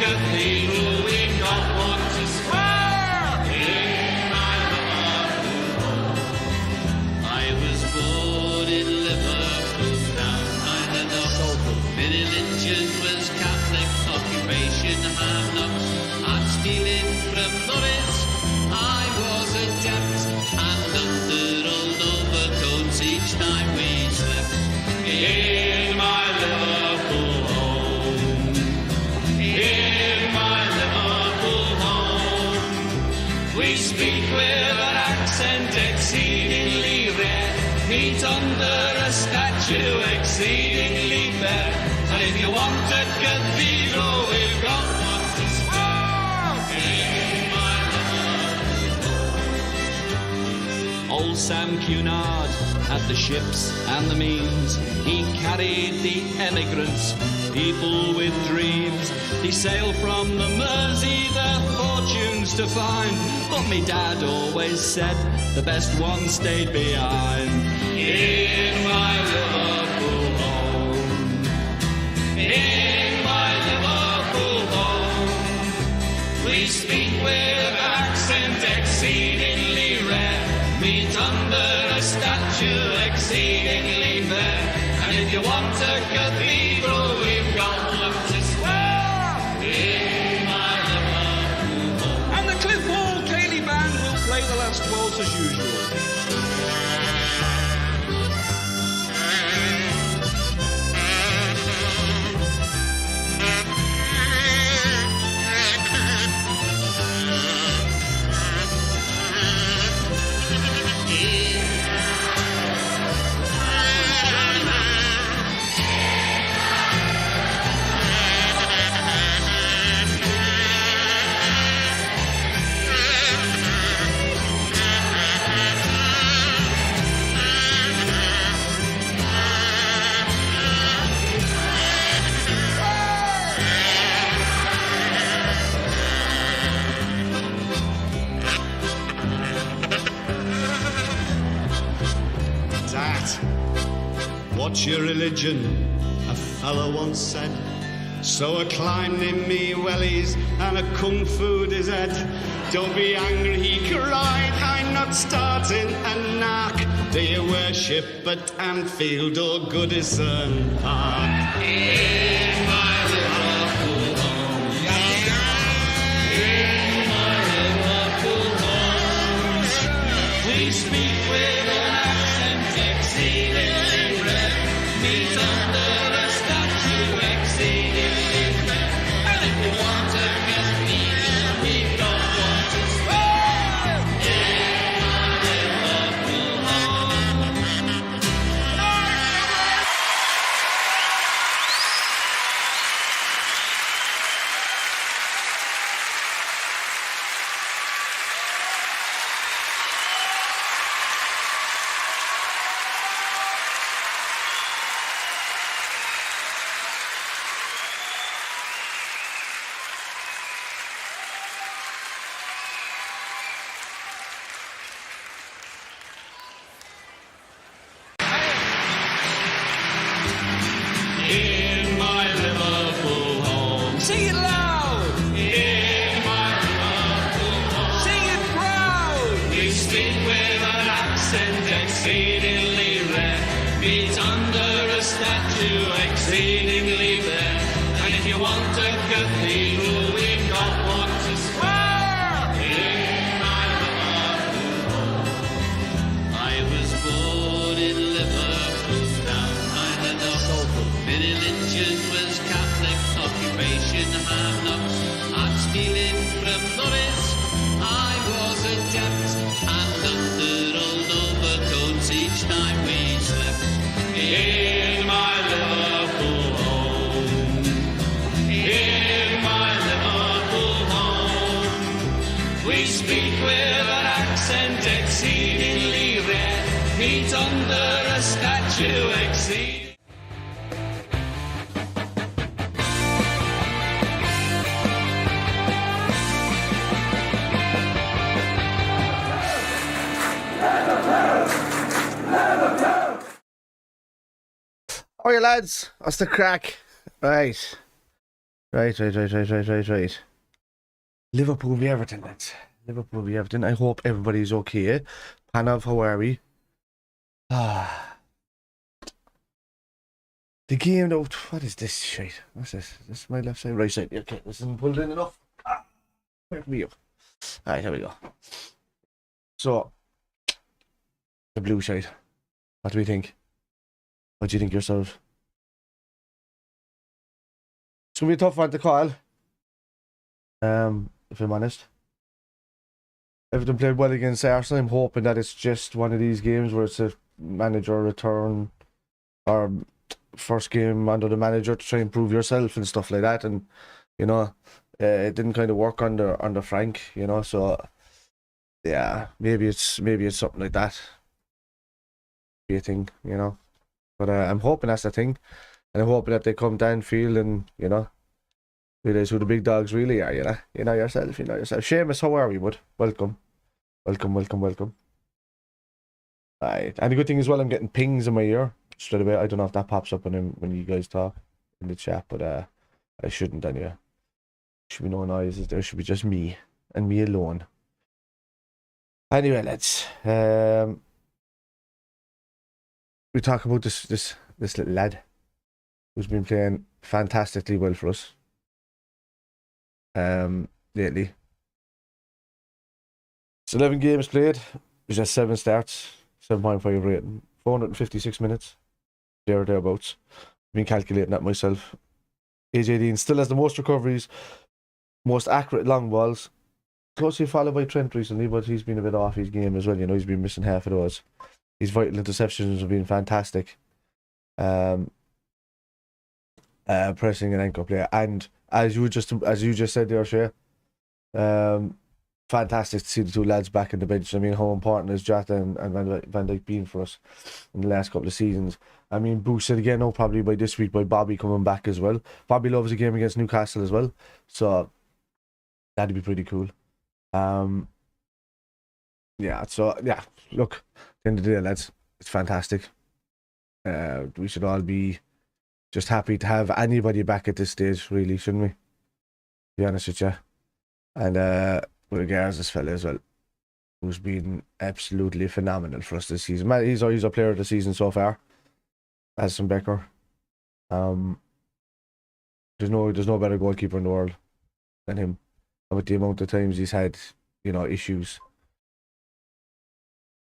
cathedral, we've got one to spare. In my Liverpool home. I was born in Liverpool town. I had a religion was Catholic, occupation hard knocks. I'm stealing from Norris. I was adept and under old overcoats each time we slept. In my Liverpool home. In my Liverpool home. We speak with an accent exceedingly rare. Meet under a statue exceedingly fair. And if you want a cathedral, we've got one to spare. In my Liverpool home. Old Sam Cunard had the ships and the means. He carried the emigrants, people with dreams. He sailed from the Mersey, their fortunes to find. But me dad always said the best one stayed behind. In my Liverpool home. In my Liverpool home. We speak with an accent exceedingly rare. Meet under a statue exceedingly fair. And if you want a cathedral, we've got one to spare. In my Liverpool home. And the Cliff Hall Cayley Band will play the last waltz as usual. What's your religion? A fellow once said. So I climbed in me wellies and a kung fu his head. Don't be angry, he cried, I'm not starting a knock. Do you worship at Anfield or Goodison Park? In my Liverpool home. In my Liverpool home. We speak with an accent exceedingly rare. Meet under a statue exceedingly fair. And if you want a cathedral, we've got one to spare. In my Liverpool home. In my Liverpool home. Sing it loud! In my Liverpool home. Sing it proud! We speak with an accent exceedingly rare. Meet under a statue exceedingly fair. And if you want a cathedral, we've got one to spare. In my Liverpool home. I was born in Liverpool town. I had a religion was Catholic, occupation hard knocks. I'm stealing from Norris. I was adept and under old overcoats each time we slept. In my Liverpool home. In my Liverpool home. We speak with an accent exceedingly rare. Meet under a statue exceedingly. Alright lads, what's the crack? Right. Right. Liverpool v Everton, lads. Liverpool v Everton. I hope everybody's okay. Panov, how are we? The game, though, what is this shit? What's this? This is my left side, right side. Okay, this isn't pulled in enough. Where can we go? Alright, here we go. So, the blue side. What do we think? What do you think yourself? It's going to be a tough one to call. If I'm honest. Everton played well against Arsenal. I'm hoping that it's just one of these games where it's a manager return or first game under the manager to try and prove yourself and stuff like that. And you know, it didn't kind of work under Frank. You know, so yeah, maybe it's something like that. Be a thing, you know. But I'm hoping that's the thing, and I'm hoping that they come to Anfield and you know realize who the big dogs really are. You know yourself. Seamus, how are we, bud? Welcome. Right, and the good thing as well, I'm getting pings in my ear straight away. I don't know if that pops up when you guys talk in the chat, but I shouldn't anyway. Should be no noises. There should be just me and me alone. Anyway, let's we talk about this little lad who's been playing fantastically well for us lately. It's 11 games played. He's has 7 starts, 7.5 rating, 456 minutes, thereabouts. I've been calculating that myself. AJ Dean still has the most recoveries, most accurate long balls. Closely followed by Trent recently, but he's been a bit off his game as well. You know, he's been missing half of those. His vital interceptions have been fantastic. Pressing and anchor play, and as you just said there, Shea, fantastic to see the two lads back in the bench. I mean, how important is Jota and Van Dijk been for us in the last couple of seasons? I mean, boosted again now probably by this week by Bobby coming back as well. Bobby loves a game against Newcastle as well, so that'd be pretty cool. Yeah, so yeah, look, at the end of the day, lads, it's fantastic. We should all be just happy to have anybody back at this stage, really, shouldn't we? To be honest with you. And with regards to this fella as well, who's been absolutely phenomenal for us this season. Man, he's our player of the season so far. Alison Becker. There's no better goalkeeper in the world than him. And with the amount of times he's had, you know, issues.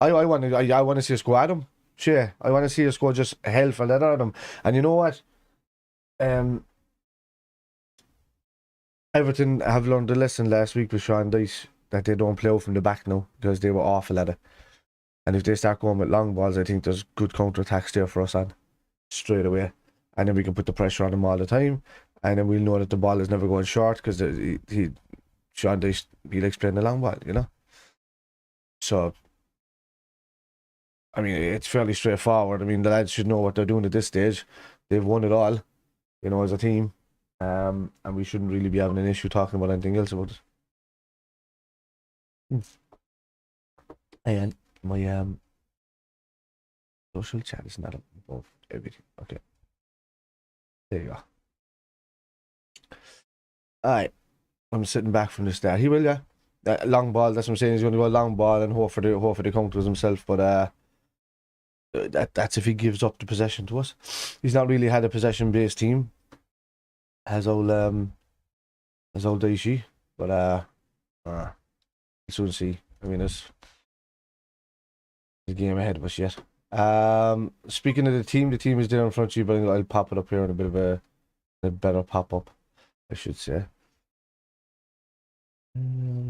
I want to see us go at him. Sure, I want to see us go just hell for leather at him. And you know what? Everton have learned a lesson last week with Sean Dyche that they don't play out from the back now because they were awful at it. And if they start going with long balls, I think there's good counter-attacks there for us on straight away. And then we can put the pressure on them all the time. And then we'll know that the ball is never going short because Sean Dyche, he likes playing the long ball, you know? So, I mean, it's fairly straightforward. I mean, the lads should know what they're doing at this stage. They've won it all, you know, as a team. And we shouldn't really be having an issue talking about anything else about it. And my social chat is not above everything. Okay. There you go. Alright. I'm sitting back from the start. He will, yeah. Long ball, that's what I'm saying. He's going to go long ball and hope for the counters himself, but that's if he gives up the possession to us. He's not really had a possession-based team. As old Daishi, but we'll soon see. I mean, there's a game ahead of us yet. Speaking of the team is there in front of you, but I'll pop it up here in a bit of a better pop-up, I should say.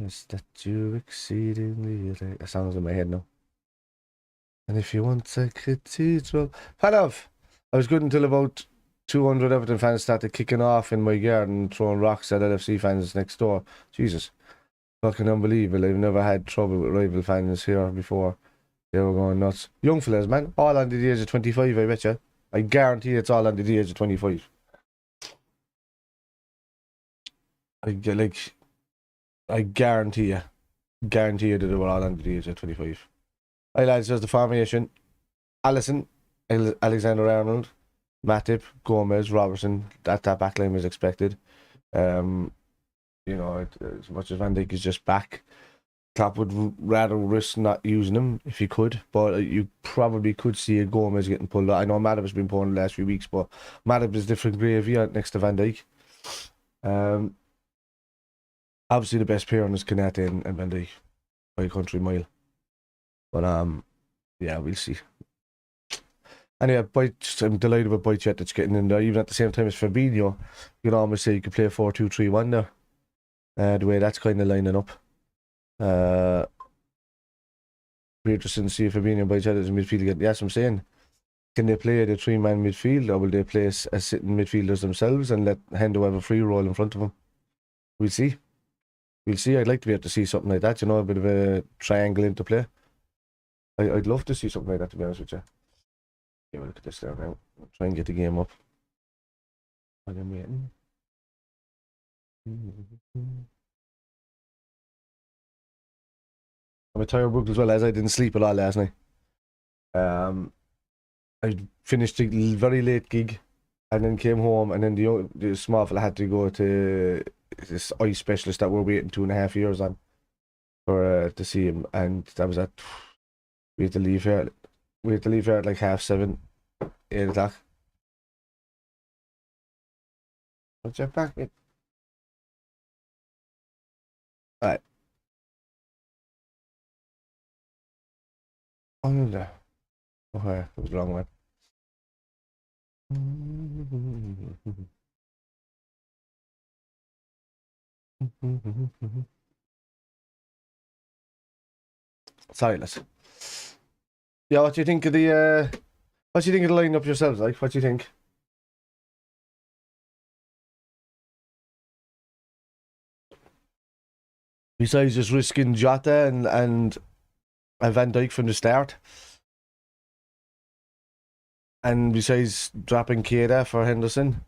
Is that you exceedingly? That sounds in my head now. And if you want a cathedral, Panov, I was good until about 200 Everton fans started kicking off in my garden, throwing rocks at LFC fans next door. Jesus, fucking unbelievable. I've never had trouble with rival fans here before. They were going nuts. Young fellas, man, all under the age of 25, I bet you. I guarantee it's all under the age of 25. I guarantee you that they were all under the age of 25. Hi lads, there's the formation. Alisson, Alexander-Arnold, Matip, Gomez, Robertson. That back line was expected. You know, as much as Van Dijk is just back, Klopp would rather risk not using him if he could, but you probably could see a Gomez getting pulled out. I know Matip has been pulled in the last few weeks, but Matip is different gravy next to Van Dijk. Obviously the best pair on is Konate and Van Dijk by a country mile. But yeah, we'll see. Anyway, I'm delighted with Boychet that's getting in there, even at the same time as Fabinho. You can almost say you could play 4-2-3-1 there. The way that's kind of lining up. Be interesting to see if Fabinho and Boychet is in midfield again. Yes, I'm saying, can they play the 3-man midfield, or will they play as sitting midfielders themselves and let Hendo have a free roll in front of them? We'll see. We'll see. I'd like to be able to see something like that, you know, a bit of a triangle into play. I'd love to see something like that, to be honest with you. Okay, we'll look at this there now. I'll try and get the game up. While I'm waiting. I'm a tired book as well, as I didn't sleep a lot last night. I finished a very late gig and then came home, and then the small fella had to go to this eye specialist that we're waiting 2.5 years on for to see him, and that was we had to leave here. We had to leave here at like 7:30, 8 o'clock. What's your back, mate? Alright. Oh, no, there. Okay, that was the wrong one. Sorry, lads. Yeah, what do you think of the lineup yourselves? Like, what do you think? Besides just risking Jota and Van Dijk from the start, and besides dropping Keita for Henderson,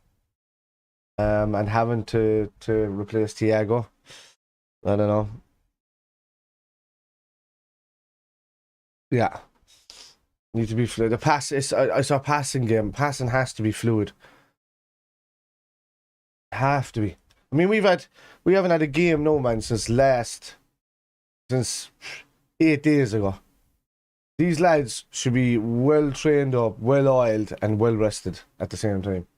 and having to replace Thiago, I don't know. Yeah, need to be fluid. The pass is I saw passing game. Passing has to be fluid. Have to be. I mean, we haven't had a game, no man, since 8 days ago. These lads should be well trained up, well oiled, and well rested at the same time.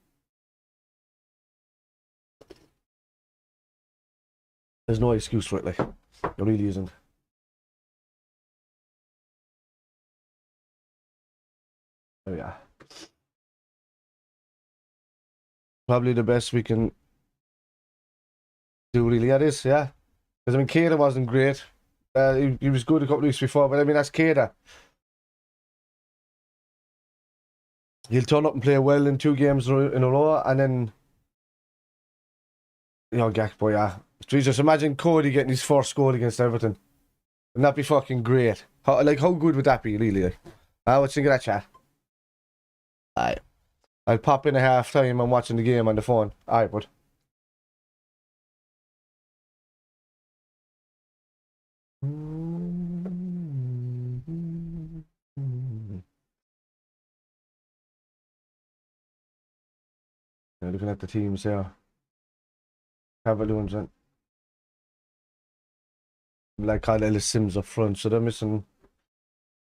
There's no excuse for it, like. There really isn't. Oh yeah. Probably the best we can do, really, at this, yeah. Because, I mean, Keita wasn't great. He was good a couple of weeks before, but I mean, that's Keita. He'll turn up and play well in 2 games in a row, and then, you know, Gakpo, yeah. Jesus, imagine Cody getting his first goal against Everton. Wouldn't that be fucking great? How good would that be, really? Like? What do you think of that, chat? Aye. I'll pop in at half time and watching the game on the phone. Alright, bud. Now looking at the teams there. Cavaloons and like Kyle Ellis Sims up front, so they're missing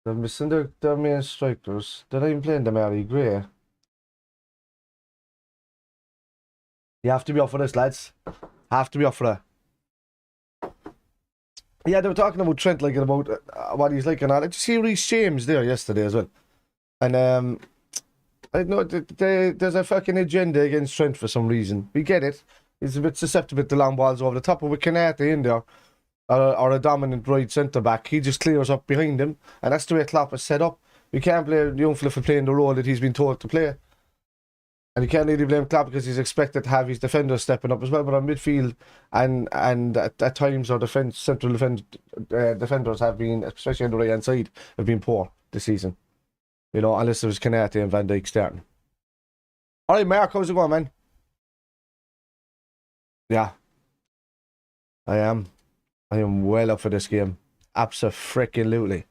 their main strikers. They're not even playing Damari Gray. You have to be up for this, lads. Have to be up for that. Yeah, they were talking about Trent, like, about what he's like and all. Did you see Reece James there yesterday as well? And I know there's a fucking agenda against Trent for some reason. We get it. He's a bit susceptible to long balls over the top, but with Konate in there, or a dominant right centre back, he just clears up behind him, and that's the way Klopp is set up. You can't blame the young fella for playing the role that he's been told to play. And you can't really blame Klopp because he's expected to have his defenders stepping up as well. But on midfield and at times our central defenders have been, especially on the right hand side, have been poor this season. You know, unless there was Konate and Van Dijk starting. All right, Mark, how's it going, man? Yeah, I am. I am well up for this game. Abso-freaking-lutely.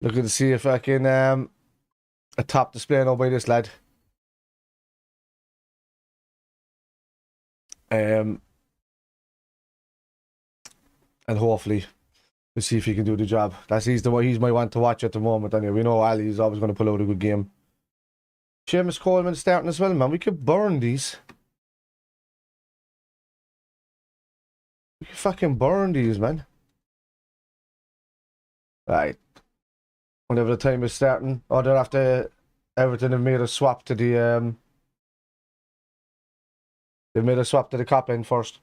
Looking to see if I can a top display now by this lad. And hopefully we'll see if he can do the job. He's my one to watch at the moment. Anyway, we know Ali's always going to pull out a good game. Seamus Coleman starting as well, man. We could burn these. We could fucking burn these, man. Right. Whenever the time is starting. Oh, they're after Everton have made a swap to the they've made a swap to the cop end first.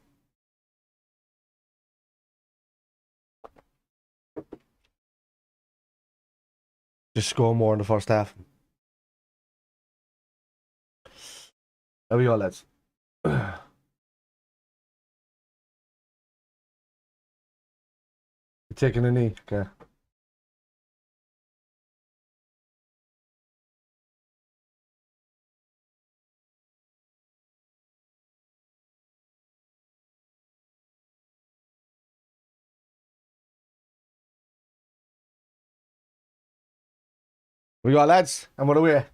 Just score more in the first half. There we go, lads. You taking a knee? Okay. We got lads, and what away.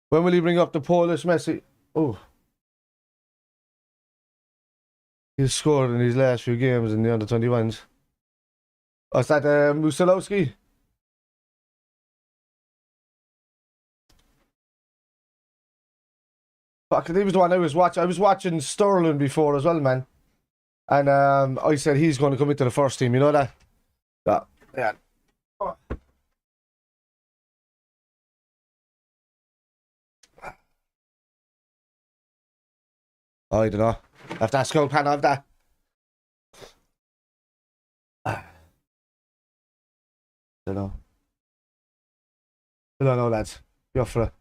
When will he bring up the Polish Messi? Oh. He's scored in his last few games in the under-21s. Oh, is that Musilowski? Fuck, he was the one I was watching. I was watching Sterling before as well, man. And I said he's going to come into the first team. You know that? Yeah. Oh. I don't know. Have that skull pan of that. Don't know. I don't know, lads. You're for it.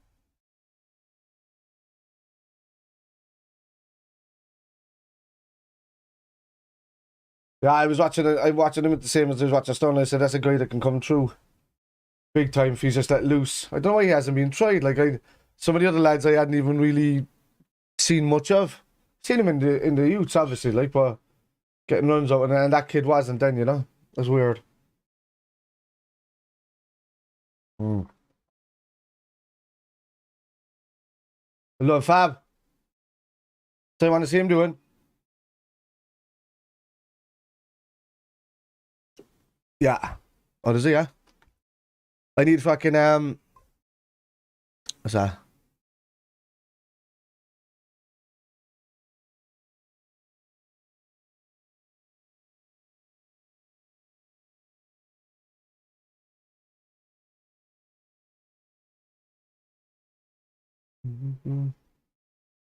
Yeah, I was watching him at the same as I was watching Stone. I said that's a guy that can come through big time if he's just let loose. I don't know why he hasn't been tried. Like some of the other lads I hadn't even really seen much of. Seen him in the youths, obviously, like, but getting runs out, and that kid wasn't then, you know? That's weird. Hello, Fab. So you want to see him doing? Yeah. Oh, does he, yeah? I need fucking, what's that?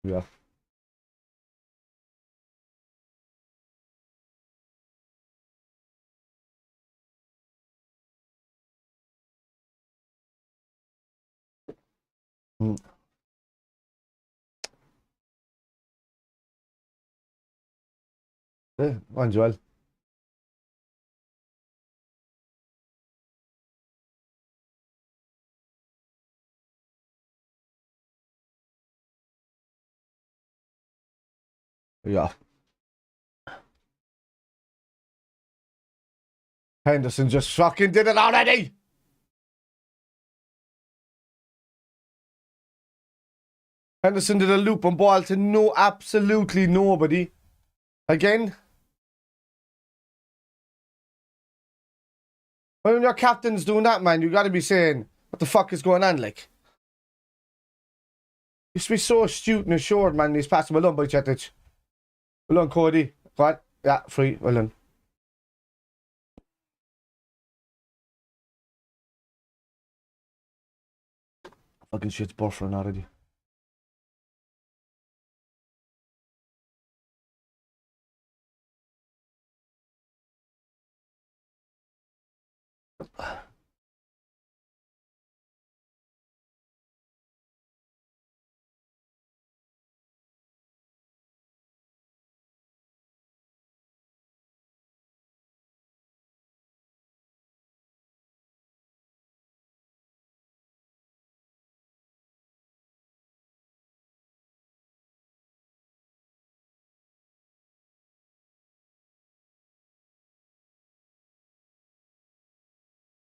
Yeah. Yeah, mine's well. Yeah. Henderson just fucking did it already! Henderson did a loop on ball to absolutely nobody. Again. When your captain's doing that, man, you gotta be saying, what the fuck is going on, like? You used to be so astute and assured, man, he's passing well done by Chetic. Well done, Cody. Go on. Yeah, free. Well done. Fucking shit's buffering already.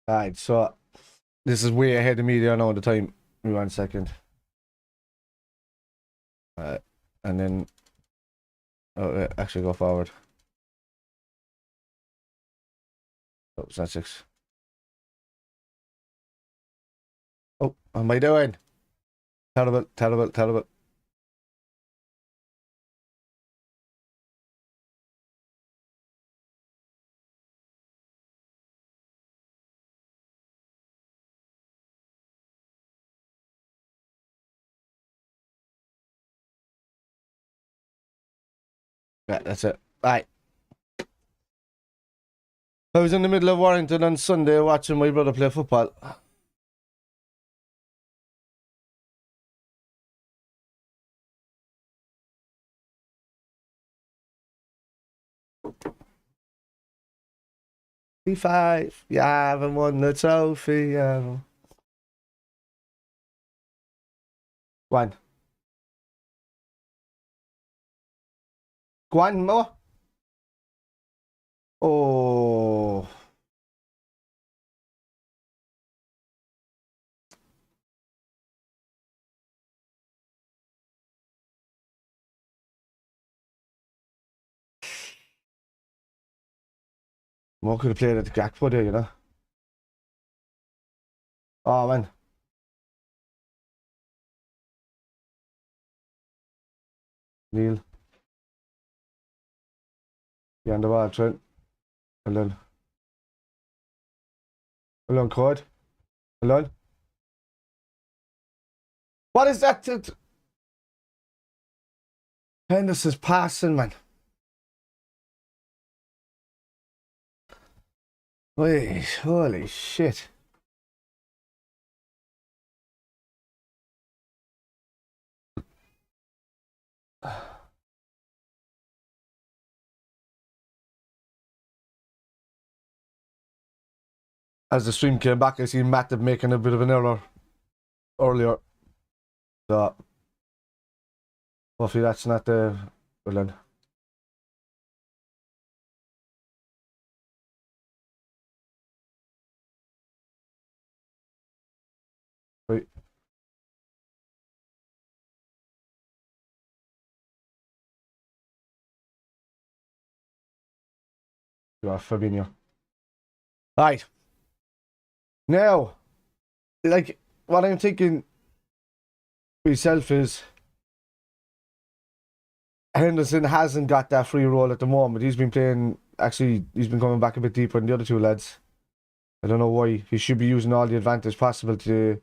Alright, so this is way ahead of me there now at the time. Give me 1 second. And then actually go forward. Oh, it's not 6. Oh, what am I doing? Terrible, terrible, terrible. Yeah, that's it. Right. I was in the middle of Warrington on Sunday watching my brother play football. P5, you haven't won the trophy. Go on. Go on, more. Oh. More could have played at the Gakpo there, you know. Oh, man. Neil. Behind the ball, Trent. Alone. Alone, Code. Alone. What is that? Henderson's passing, man. Wait, holy shit. As the stream came back, I seen Matt making a bit of an error earlier. So, hopefully that's not the... Well then. Right. You are Fabinho. Right. Now, like, what I'm thinking myself is Henderson hasn't got that free role at the moment. He's been playing, actually, he's been coming back a bit deeper than the other two lads. I don't know why. He should be using all the advantage possible to,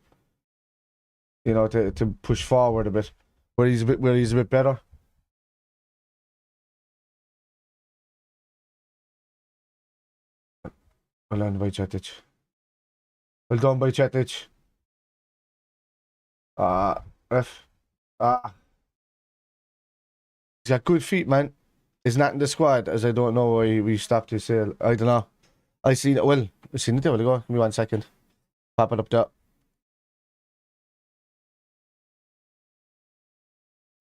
you know, to push forward a bit. Where he's a bit better. Well done by Cetic. Well done by Cetic. Ref. He's got good feet, man. He's not in the squad, as I don't know why we stopped his sale. I don't know. I seen it. Well, I seen it there. Go. Give me 1 second. Pop it up there.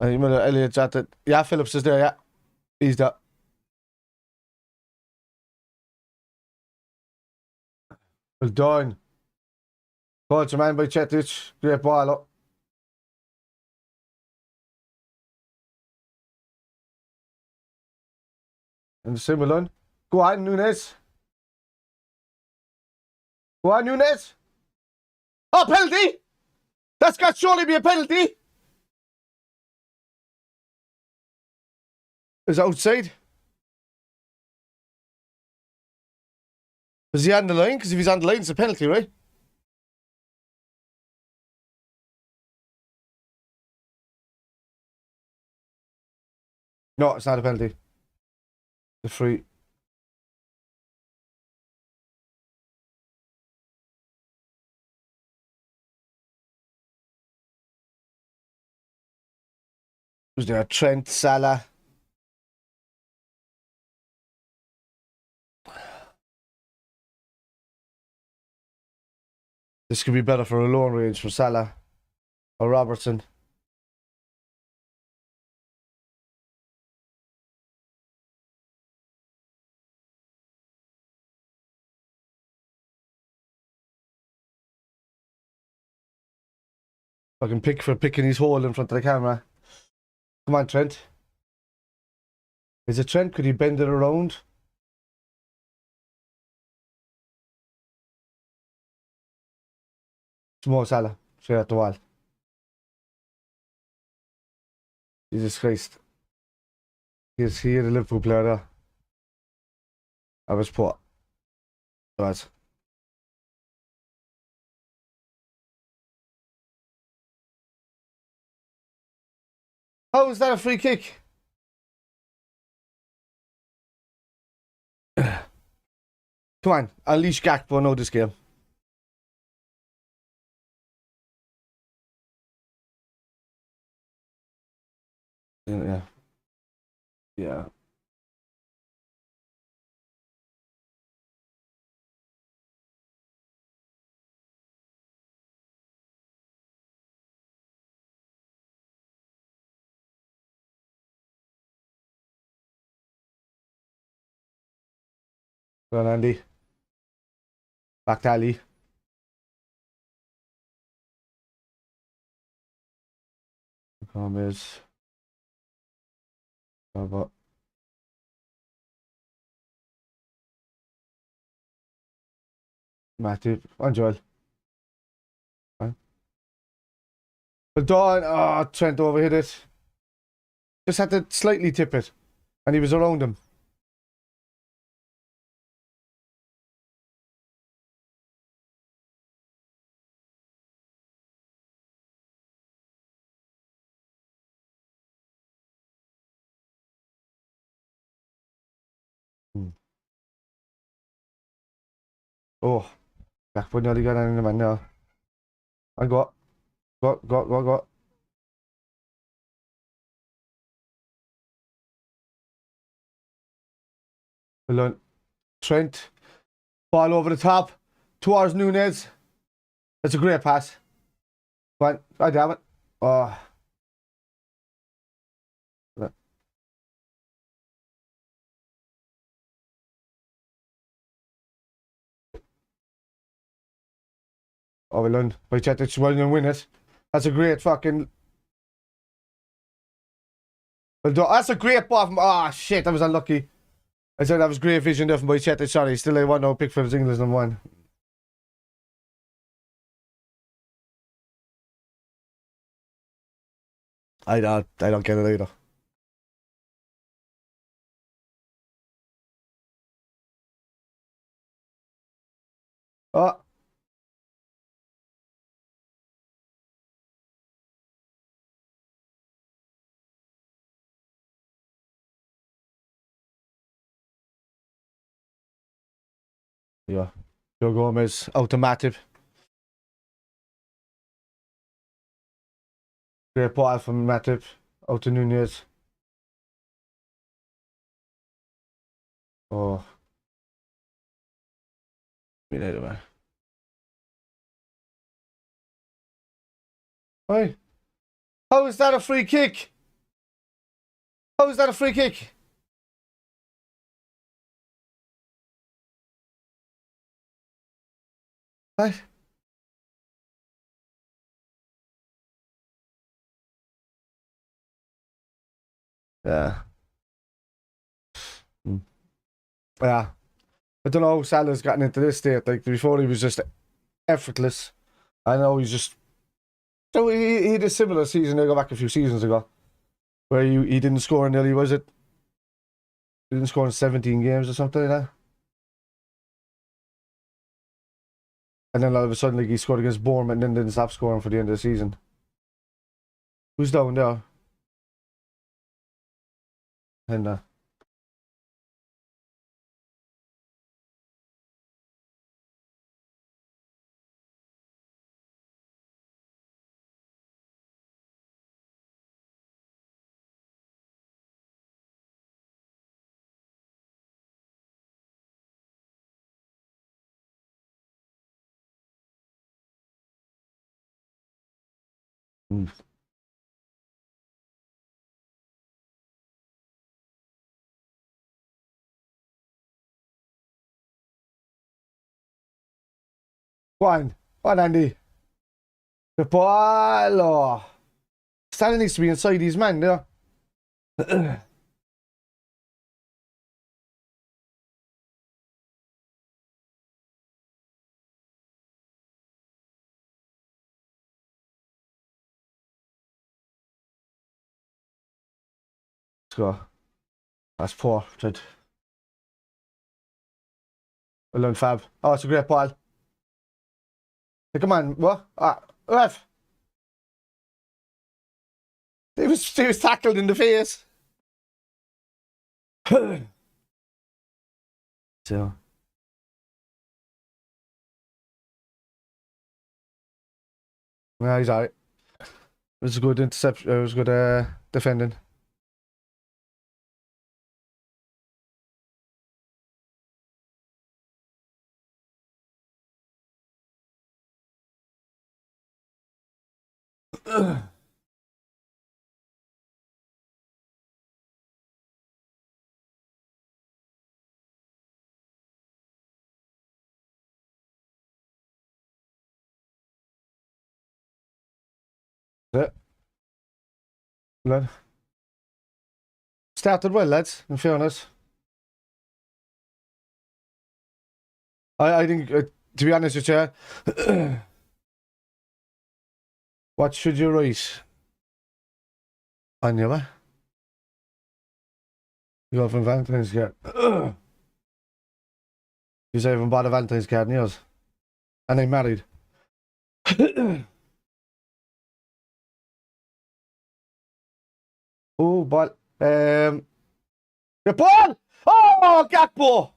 Elliot's at it. Yeah, Phillips is there. Yeah, he's there. Well done. Coach, man by Cetic. Great ball up. And Simulon. Go on, Nunes. Go on, Nunes. Oh, penalty! That's got surely be a penalty. Is it outside? Is he on the line? Because if he's on the line, it's a penalty, right? No, it's not a penalty. The free. Was there Trent, Salah? This could be better for a long range for Salah or Robertson. Fucking picking his hole in front of the camera. Come on, Trent. Is it Trent? Could he bend it around? It's Mo Salah. Straight at the wall. Jesus Christ. He's here, the Liverpool player there. I was poor. Right. How is that a free kick? Come on, unleash Gakpo now this game. Yeah. Yeah. Go on, Andy. Back to Ali. Gomez. But Matip. On Joel. Fine. But Dawn, oh, Trent overhit it. Just had to slightly tip it. And he was around him. Oh, Gakpo nearly got in the man now. I got. Well done. Trent. Ball over the top. Towards Nunez. That's a great pass. Come on. I damn it. Oh. Oh, well done. Bajcetic well and win it. That's a great fucking. Well done. That's a great ball from. Ah, shit. That was unlucky. I said that was great vision there from Bajcetic. Sorry. Still, I want no pick for his England's number one. I don't get it either. Oh. Yeah. Joe Gomez automatic. Great ball from Matip. Out to Nunez. Oh. Me later, man. Hey. How is that a free kick? How is that a free kick? What? Yeah. Yeah. I don't know how Salah's gotten into this state. Like before, he was just effortless. I know he's just. So he had a similar season. I go back a few seasons ago, where he didn't score in nearly, was it? He didn't score in 17 games or something like that. And then all of a sudden, like he scored against Bournemouth and then didn't stop scoring for the end of the season. Who's down there? And Go on, Andy. The ball. Oh. Stanley needs to be inside his man there. Let's go. That's poor. Well done, Fab. Oh, it's a great ball. Hey, come on. What? Ref. He was tackled in the face. So. Yeah, he's alright. It was a good interception. It was good defending. Yeah. Lad. Started well, lads, in fairness. I think, to be honest with you, what should you write on you, what? You go from Valentine's card. You say I haven't bought a Valentine's card in years. And I'm married. Oh, ball. The ball! Oh, Gakpo!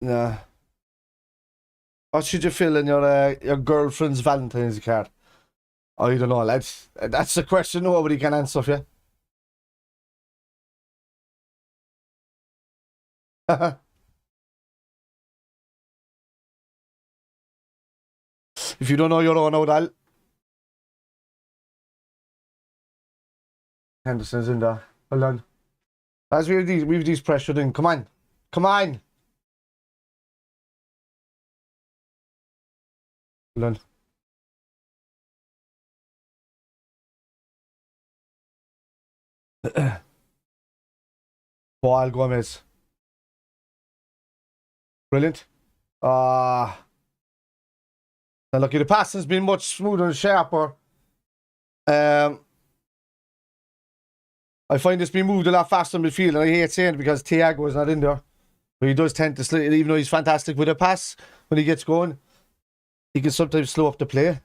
Nah. What should you fill in your girlfriend's Valentine's card? I don't know, lads. That's the question nobody can answer for you. If you don't know your own out, Al. Henderson's in there. Hold on. As we have these pressured in. Come on. Come on. Hold on. Ball Gomez. Brilliant. Now look, the passing's been much smoother and sharper. I find it's been moved a lot faster in midfield, and I hate saying it because Thiago is not in there. But he does tend to slip, even though he's fantastic with a pass when he gets going. He can sometimes slow up the play.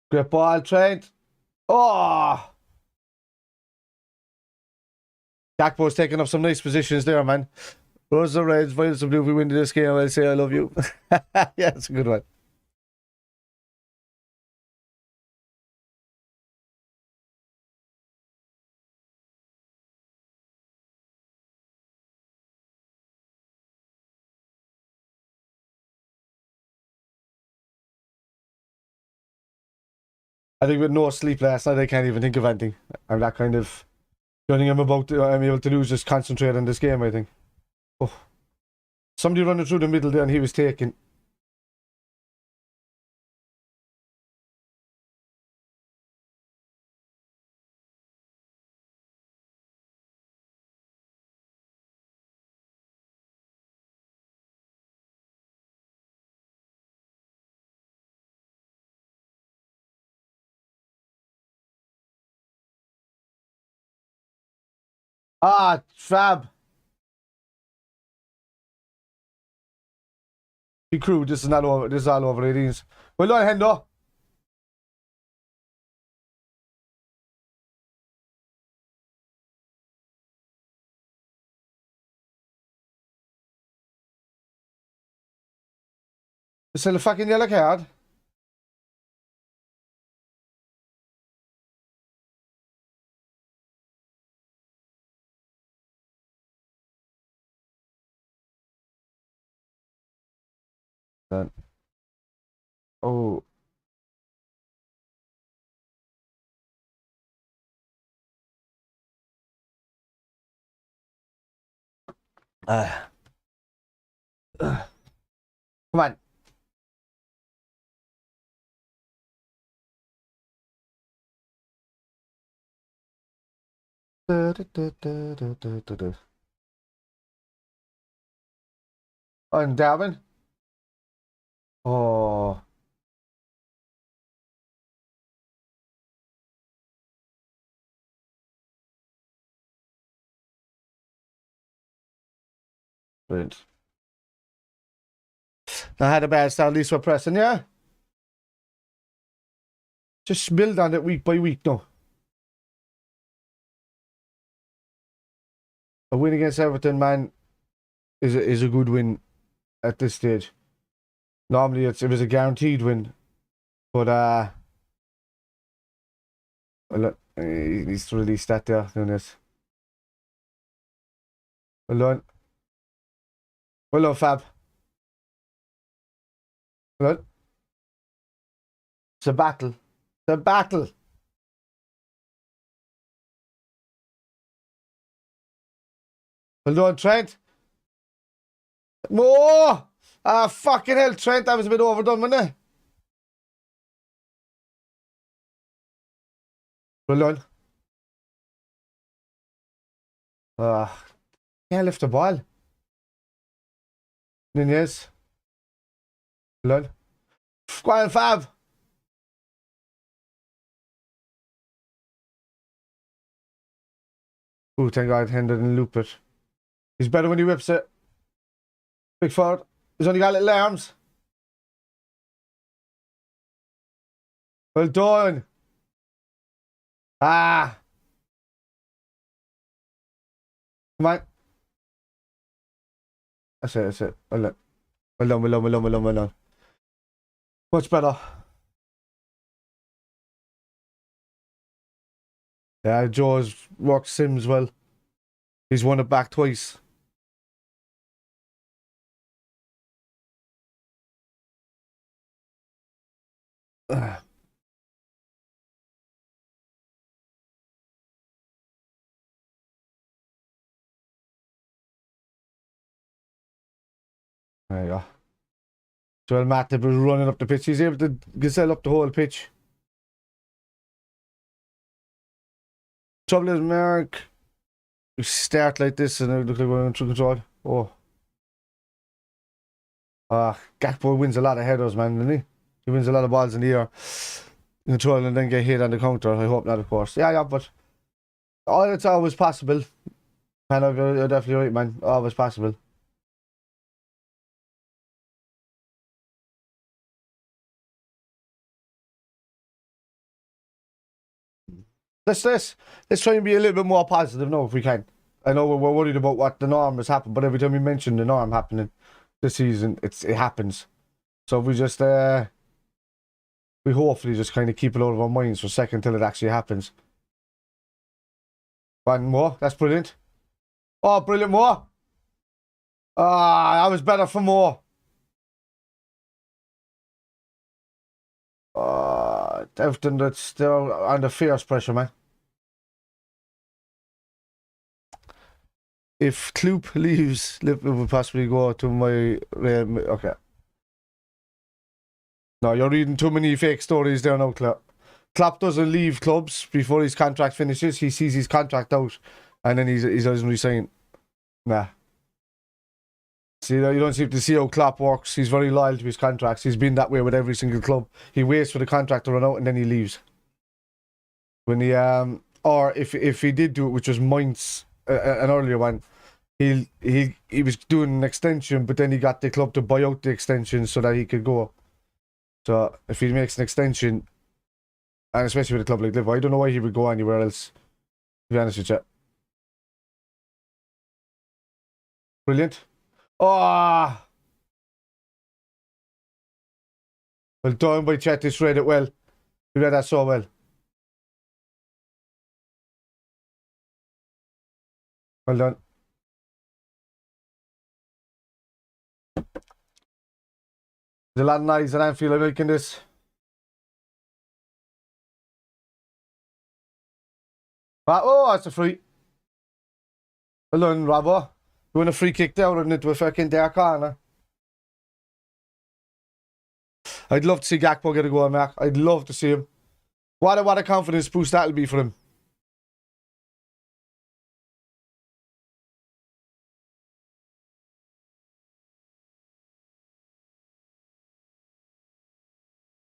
Great ball, Trent. Oh! Gakpo's taking up some nice positions there, man. Rose of Reds, Violets of Blue. If we win this game, I'll say I love you. Yeah, it's a good one. I think with no sleep last night, I can't even think of anything. I'm that kind of... The only thing I'm able to do is just concentrate on this game, I think. Oh. Somebody running through the middle there and he was taken. Ah, Fab. Be crew, this is not over. This is all over. It is. Well done, Hendo. Still a fucking yellow card. Then. Oh. Come on. And Darwin. Oh. Brilliant. I had a bad start, at least we're pressing, yeah? Just build on it week by week now. A win against Everton, man, is a good win at this stage. Normally it was a guaranteed win. But well, look, he needs to release that there, Nunes. Well done. Well done, Fab. Well done. It's a battle. It's a battle. Well done, Trent. More! Ah, fucking hell, Trent. That was a bit overdone, wasn't it? Well done. Can't lift the ball. Nunez. Well done. Go on, Fab. Oh, thank God, Hendon didn't loop it. He's better when he whips it. Big forward. He's only got little arms. Well done. Ah. Come on. That's it, that's it. Well done. Well done, well done, well done, well done, well done. Much better. Yeah, Joe's worked Sims well. He's won it back twice. There you go. So Matip was running up the pitch. He's able to gazelle up the whole pitch. Trouble is, Mark, we start like this and it looks like we're in through control. Oh. Gakpo wins a lot of headers, man, doesn't he? He wins a lot of balls in the air. Control and then get hit on the counter. I hope not, of course. Yeah, but it's always possible. Man, you're definitely right, man. Always possible. Let's try and be a little bit more positive now if we can. I know we're worried about what the norm has happened, but every time we mention the norm happening this season, it happens. So we just we hopefully just kind of keep it out of our minds for a second till it actually happens. One more, that's brilliant. Oh, brilliant, more. That was better for more. Everton, that's still under fierce pressure, man. If Klopp leaves, Liverpool will possibly go to my okay. No, you're reading too many fake stories there now, Klopp. Klopp doesn't leave clubs before his contract finishes. He sees his contract out, and then he doesn't resign. Nah. See, you don't seem to see how Klopp works. He's very loyal to his contracts. He's been that way with every single club. He waits for the contract to run out and then he leaves. When he or if he did do it, which was Mainz, an earlier one, he was doing an extension, but then he got the club to buy out the extension so that he could go. So if he makes an extension, and especially with a club like Liverpool, I don't know why he would go anywhere else. To be honest with you. Brilliant. Oh, Well done by Chetis, read it well. You read that so well. Well done. There's a lot of noise at Anfield, I'm liking this. Oh, that's a free. Well done, Robbo. Doing a free kick down and into a fucking dark corner. I'd love to see Gakpo get a goal, Mark. I'd love to see him. What a confidence boost that'll be for him.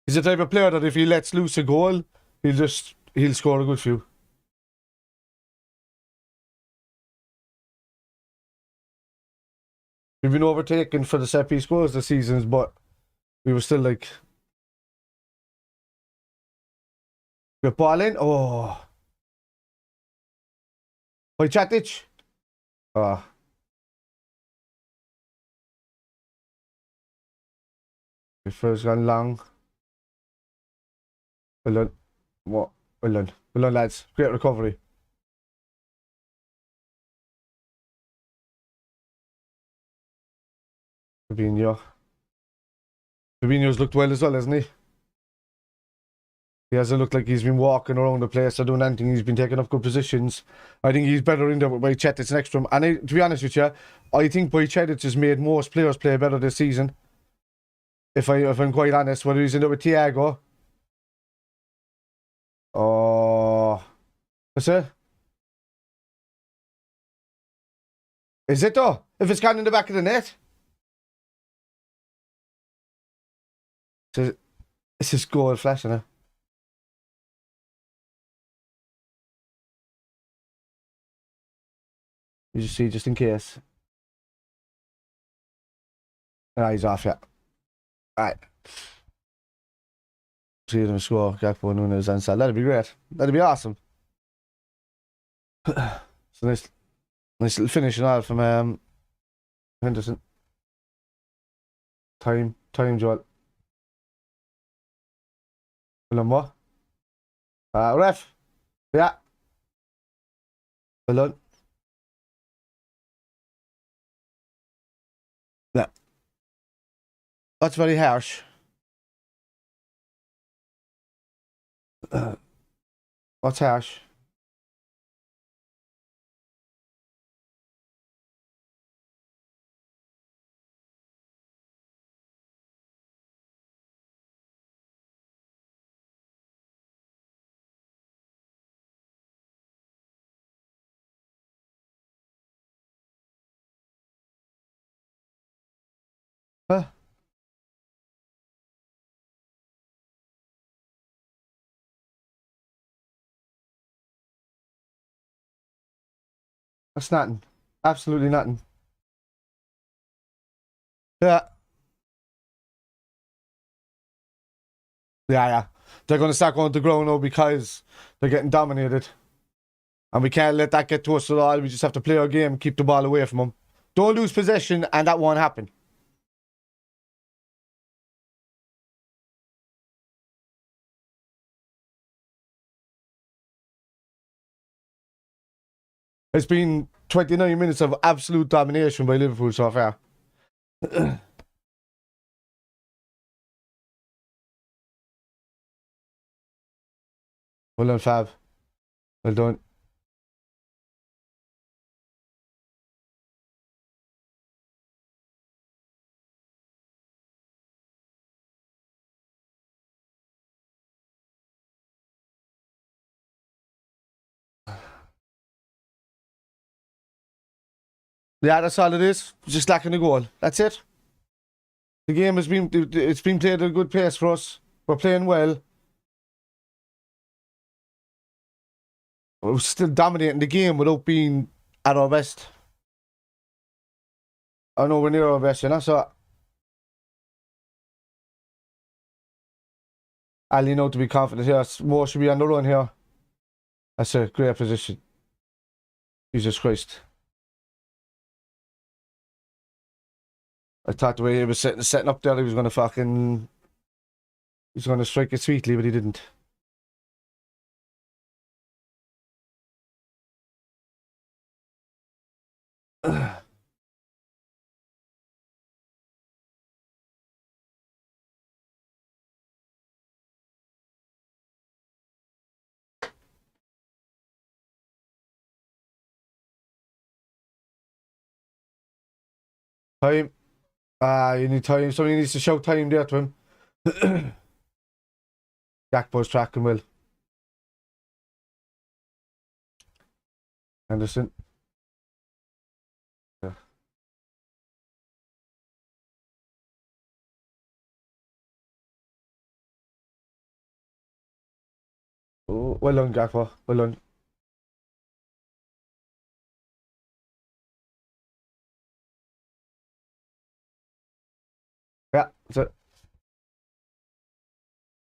He's the type of player that if he lets loose a goal, he'll score a good few. We've been overtaken for the set piece goals this seasons, but we were still like, good ball in. Oh, by Chatic. Ah. The first gone long. Well done. What? Well done. Well done, lads. Great recovery. Fabinho's looked well as well, hasn't he? He hasn't looked like he's been walking around the place or doing anything. He's been taking up good positions. I think he's better in there with Boychetic next to him. And to be honest with you, I think Boychetic has made most players play better this season. If I'm quite honest, whether he's in there with Thiago. Oh, what's it? Is it though? If it's gone in the back of the net? It's his goal flashing it. You just see, just in case. Ah, he's off, yeah. Alright. See them score, Gakpo, Nunes, and Sal. That'd be great. That'd be awesome. So nice little finishing out from Henderson. Time, Joel. Well done, what? Ref. Yeah. Well done. Yeah. That's very harsh. What's harsh? Huh? That's nothing. Absolutely nothing. Yeah. Yeah. They're going to start going to the ground now because they're getting dominated. And we can't let that get to us at all. We just have to play our game, keep the ball away from them. Don't lose possession, and that won't happen. It's been 29 minutes of absolute domination by Liverpool so far. Well done, Fab. Well done. Yeah, that's all it is. Just lacking a goal. That's it. The game has been played at a good pace for us. We're playing well. We're still dominating the game without being at our best. I know we're near our best, you know, so Ali know to be confident here. More should be on the run here. That's a great position. Jesus Christ. I thought the way he was setting up there, he was going to fucking He's going to strike it sweetly, but he didn't. Time. You need time. Somebody needs to shout time there to him. Gakpo's tracking well. Anderson. Yeah. Oh, well done, Gakpo. Well done. Yeah, that's it.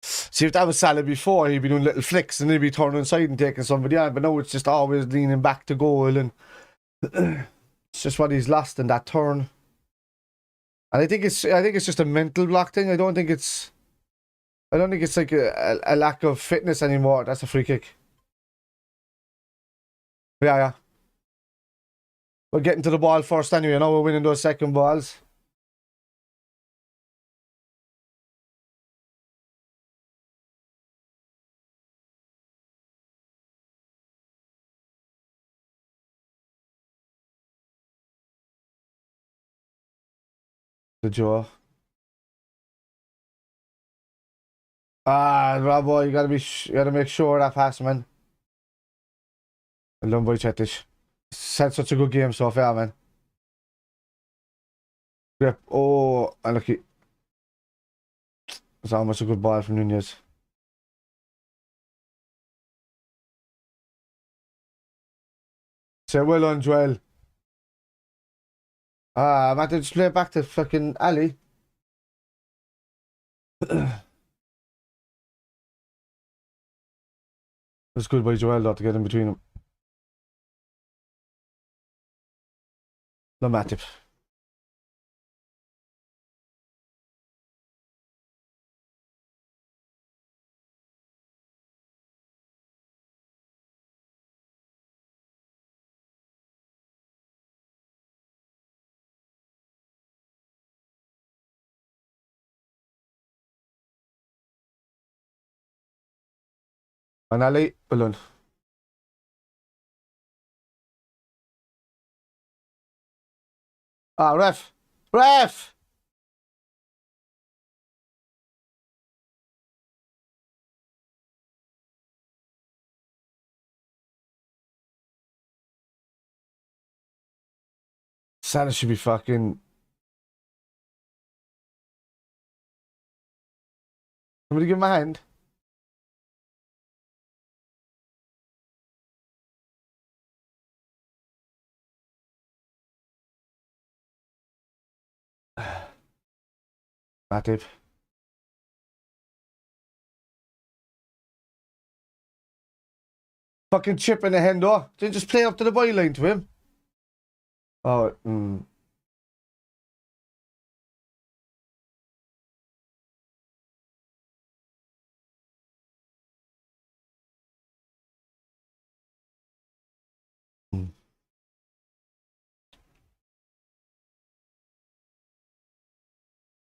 See, if that was Salah before, he'd be doing little flicks and he'd be turning inside and taking somebody on, but now it's just always leaning back to goal, and it's just what he's lost in that turn. And I think it's just a mental block thing. I don't think it's like a lack of fitness anymore. That's a free kick. Yeah. We're getting to the ball first anyway. Now we're winning those second balls. The jaw. Bravo, you gotta make sure of that pass, man. Well done, boy, Chetish. It's had such a good game so far, man. Grip. Oh, unlucky. It's almost a good ball from Nunez. Say well on, Joel. I'm at to just play it back to fucking Ali. That's good by Joel, though, to get in between them. No Matip. And Ali, well done. Ref! Ref! Salah should be fucking... Somebody give him a hand. Matip. Fucking chip in the hand, though. Didn't just play up to the byline to him. Oh,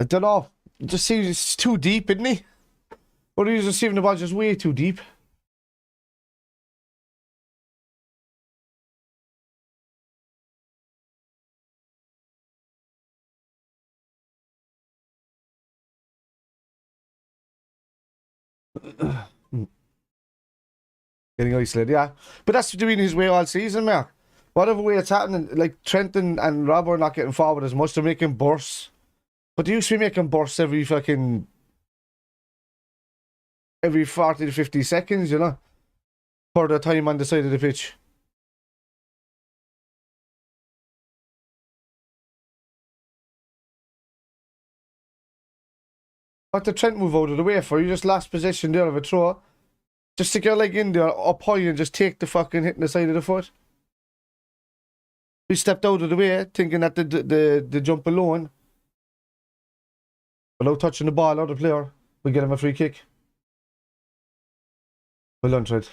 I don't know. It just seems it's too deep, isn't he? Or he's receiving the ball just way too deep. Getting isolated, yeah. But that's doing his way all season, Mark. Whatever way it's happening, like Trent and Rob are not getting forward as much. They're making bursts. But they used to be making bursts every 40 to 50 seconds, you know? For the time on the side of the pitch. What did Trent move out of the way for? You just lost possession there of a throw. Just stick your leg in there up high and just take the fucking hit in the side of the foot. He stepped out of the way thinking that the jump alone, without touching the ball or the player, We get him a free kick. Well done, Trent.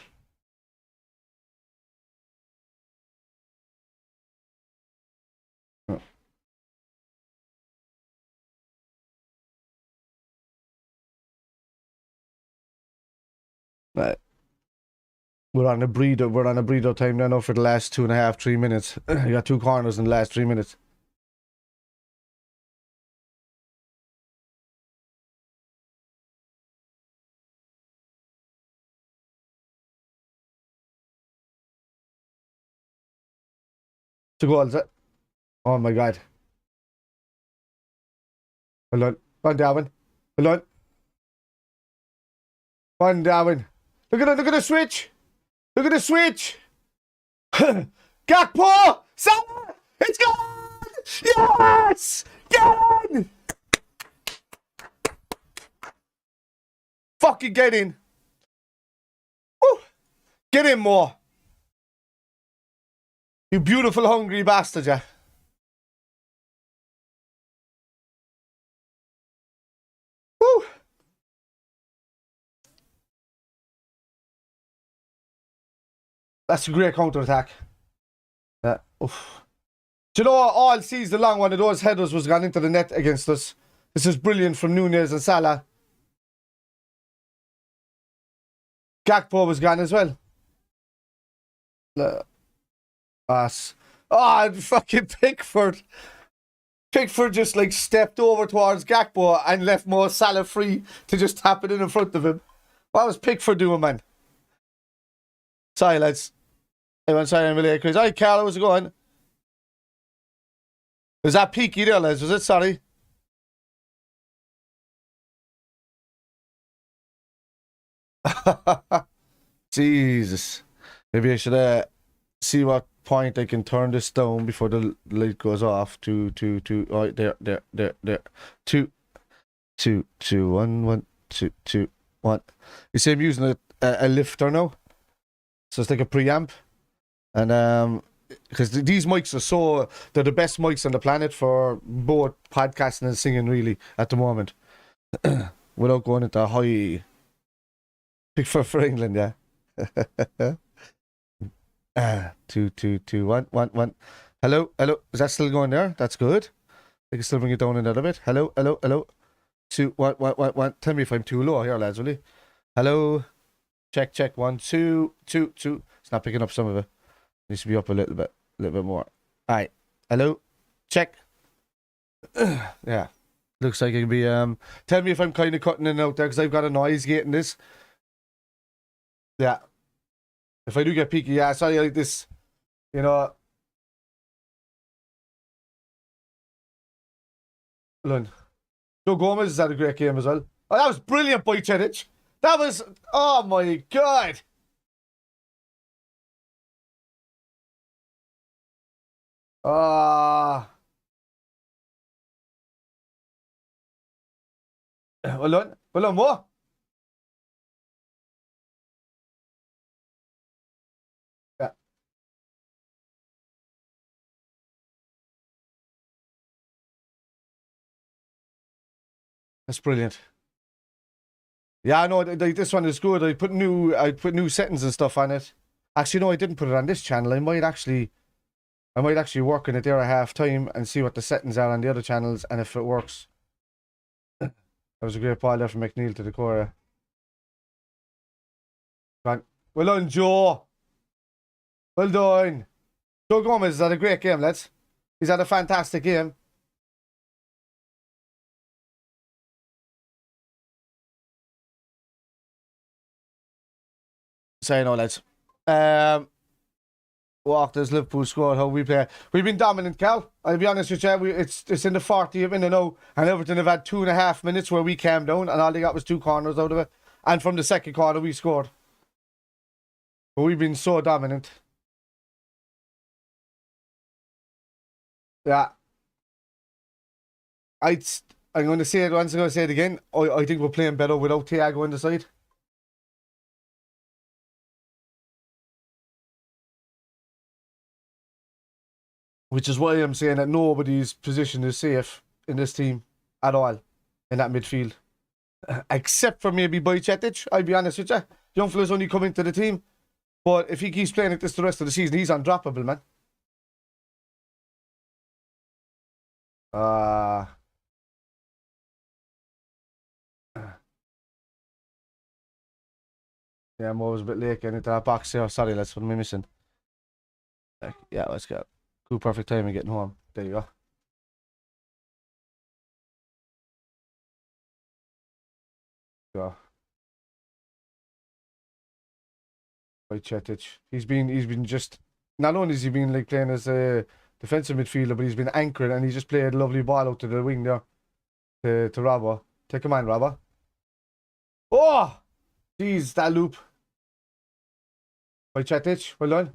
Right. We're on a breather time now for the last 2.5, 3 minutes. You got 2 corners in the last 3 minutes. To goals, oh my god. Hold on. Come on, Darwin. Hold on. Come on, Darwin. Look at the switch. Look at the switch. Gakpo! Salah! It's gone! Yes! Get in! Fucking get in. Woo. Get in more. You beautiful hungry bastard, yeah. Woo. That's a great counter-attack. Yeah. Oof. Do you know what? All season long, one of those headers was gone into the net against us. This is brilliant from Nunez and Salah. Gakpo was gone as well. Fucking Pickford. Pickford just like stepped over towards Gakpo and left Mo Salah free to just tap it in front of him. What was Pickford doing, man? Sorry, lads. I'm sorry, I'm really crazy. Hi, Carl, how's it going? Was that peaky there, lads? Was it? Sorry. Jesus. Maybe I should see what point I can turn this down before the light goes off. Two. Oh, there. 2, 1, 1, 2, 1. You see, I'm using a lifter now. So it's like a preamp. And because these mics are they're the best mics on the planet for both podcasting and singing, really, at the moment. Without going into high. Pick for England, yeah. 2, 1, 1, 1. Hello. Is that still going there? That's good. I can still bring it down another bit. Hello. 2, 1, 1, 1, 1. Tell me if I'm too low here, lads, will you? Hello. Check. 1, 2. It's not picking up some of it. Needs to be up a little bit more. All right. Hello. Check. Yeah. Looks like it can be. Tell me if I'm kind of cutting in and out there because I've got a noise gate in this. Yeah. If I do get peaky, yeah, sorry, like this, you know. Lund. Joe Gomez has had a great game as well. Oh, that was brilliant by Chedich. That was, oh my God. Well done, what? Yeah. That's brilliant. Yeah, I know. This one is good. I put new settings and stuff on it. Actually, no, I didn't put it on this channel. I might actually work on it there at half time and see what the settings are on the other channels and if it works. That was a great ball there from McNeil to the core. Well done, Joe. Well done. Joe Gomez has had a great game, lads. He's had a fantastic game. Sorry, no, lads. This Liverpool squad, how we play. We've been dominant, Cal. I'll be honest with you. It's in the 40th minute now, and Everton have had 2.5 minutes where we came down, and all they got was 2 corners out of it. And from the second corner, we scored. But we've been so dominant. Yeah. I'm going to say it once, I'm going to say it again. I think we're playing better without Thiago on the side. Which is why I'm saying that nobody's position is safe in this team at all, in that midfield. Except for maybe Bajcetic, I'll be honest with you. Young fella's only come into the team. But if he keeps playing like this the rest of the season, he's undroppable, man. Yeah, Mo was a bit late getting into that box here. Sorry, lads, what am I missing? Yeah, let's go. Cool, perfect timing getting home. There you go. Go. Bajcetic. He's been just, not only has he been like playing as a defensive midfielder, but he's been anchored and he just played a lovely ball out to the wing there to Robbo. Take him on, Robbo. Oh! Jeez, that loop. Bajcetic, well done.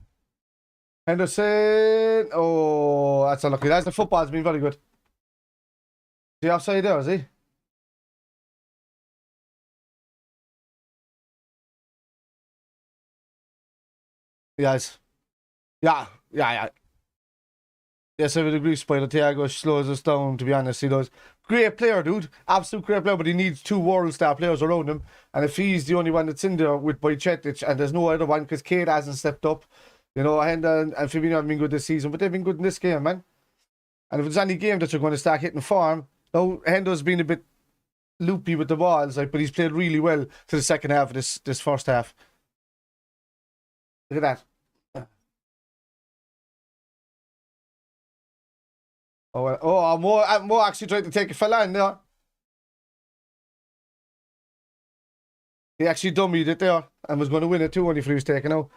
Henderson. Oh, that's unlucky. That's the football's been very good. Is he offside there, is he? Yes. Yeah. Yes, I would agree, Spider. Thiago slows us down, to be honest. He does. Great player, dude. Absolute great player, but he needs two world-star players around him. And if he's the only one that's in there with Bajcetic, and there's no other one because Kate hasn't stepped up, you know, and Fabinho haven't been good this season, but they've been good in this game, man. And if it's any game that you're going to start hitting form, now Hendo's been a bit loopy with the balls, like, but he's played really well to the second half of this first half. Look at that. Oh, well. Oh, Mo actually tried to take a fella in there. He actually dummied it there and was going to win it too if he was taken out.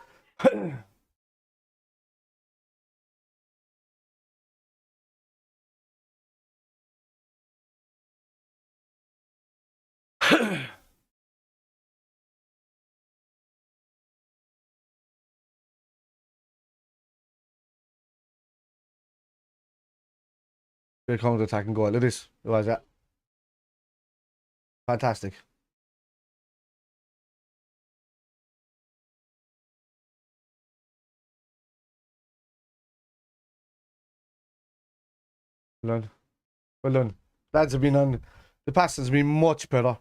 Great counter attacking goal. Look at this. What was that? Fantastic. Well done. Well done. Lads have been on. The passes have been much better.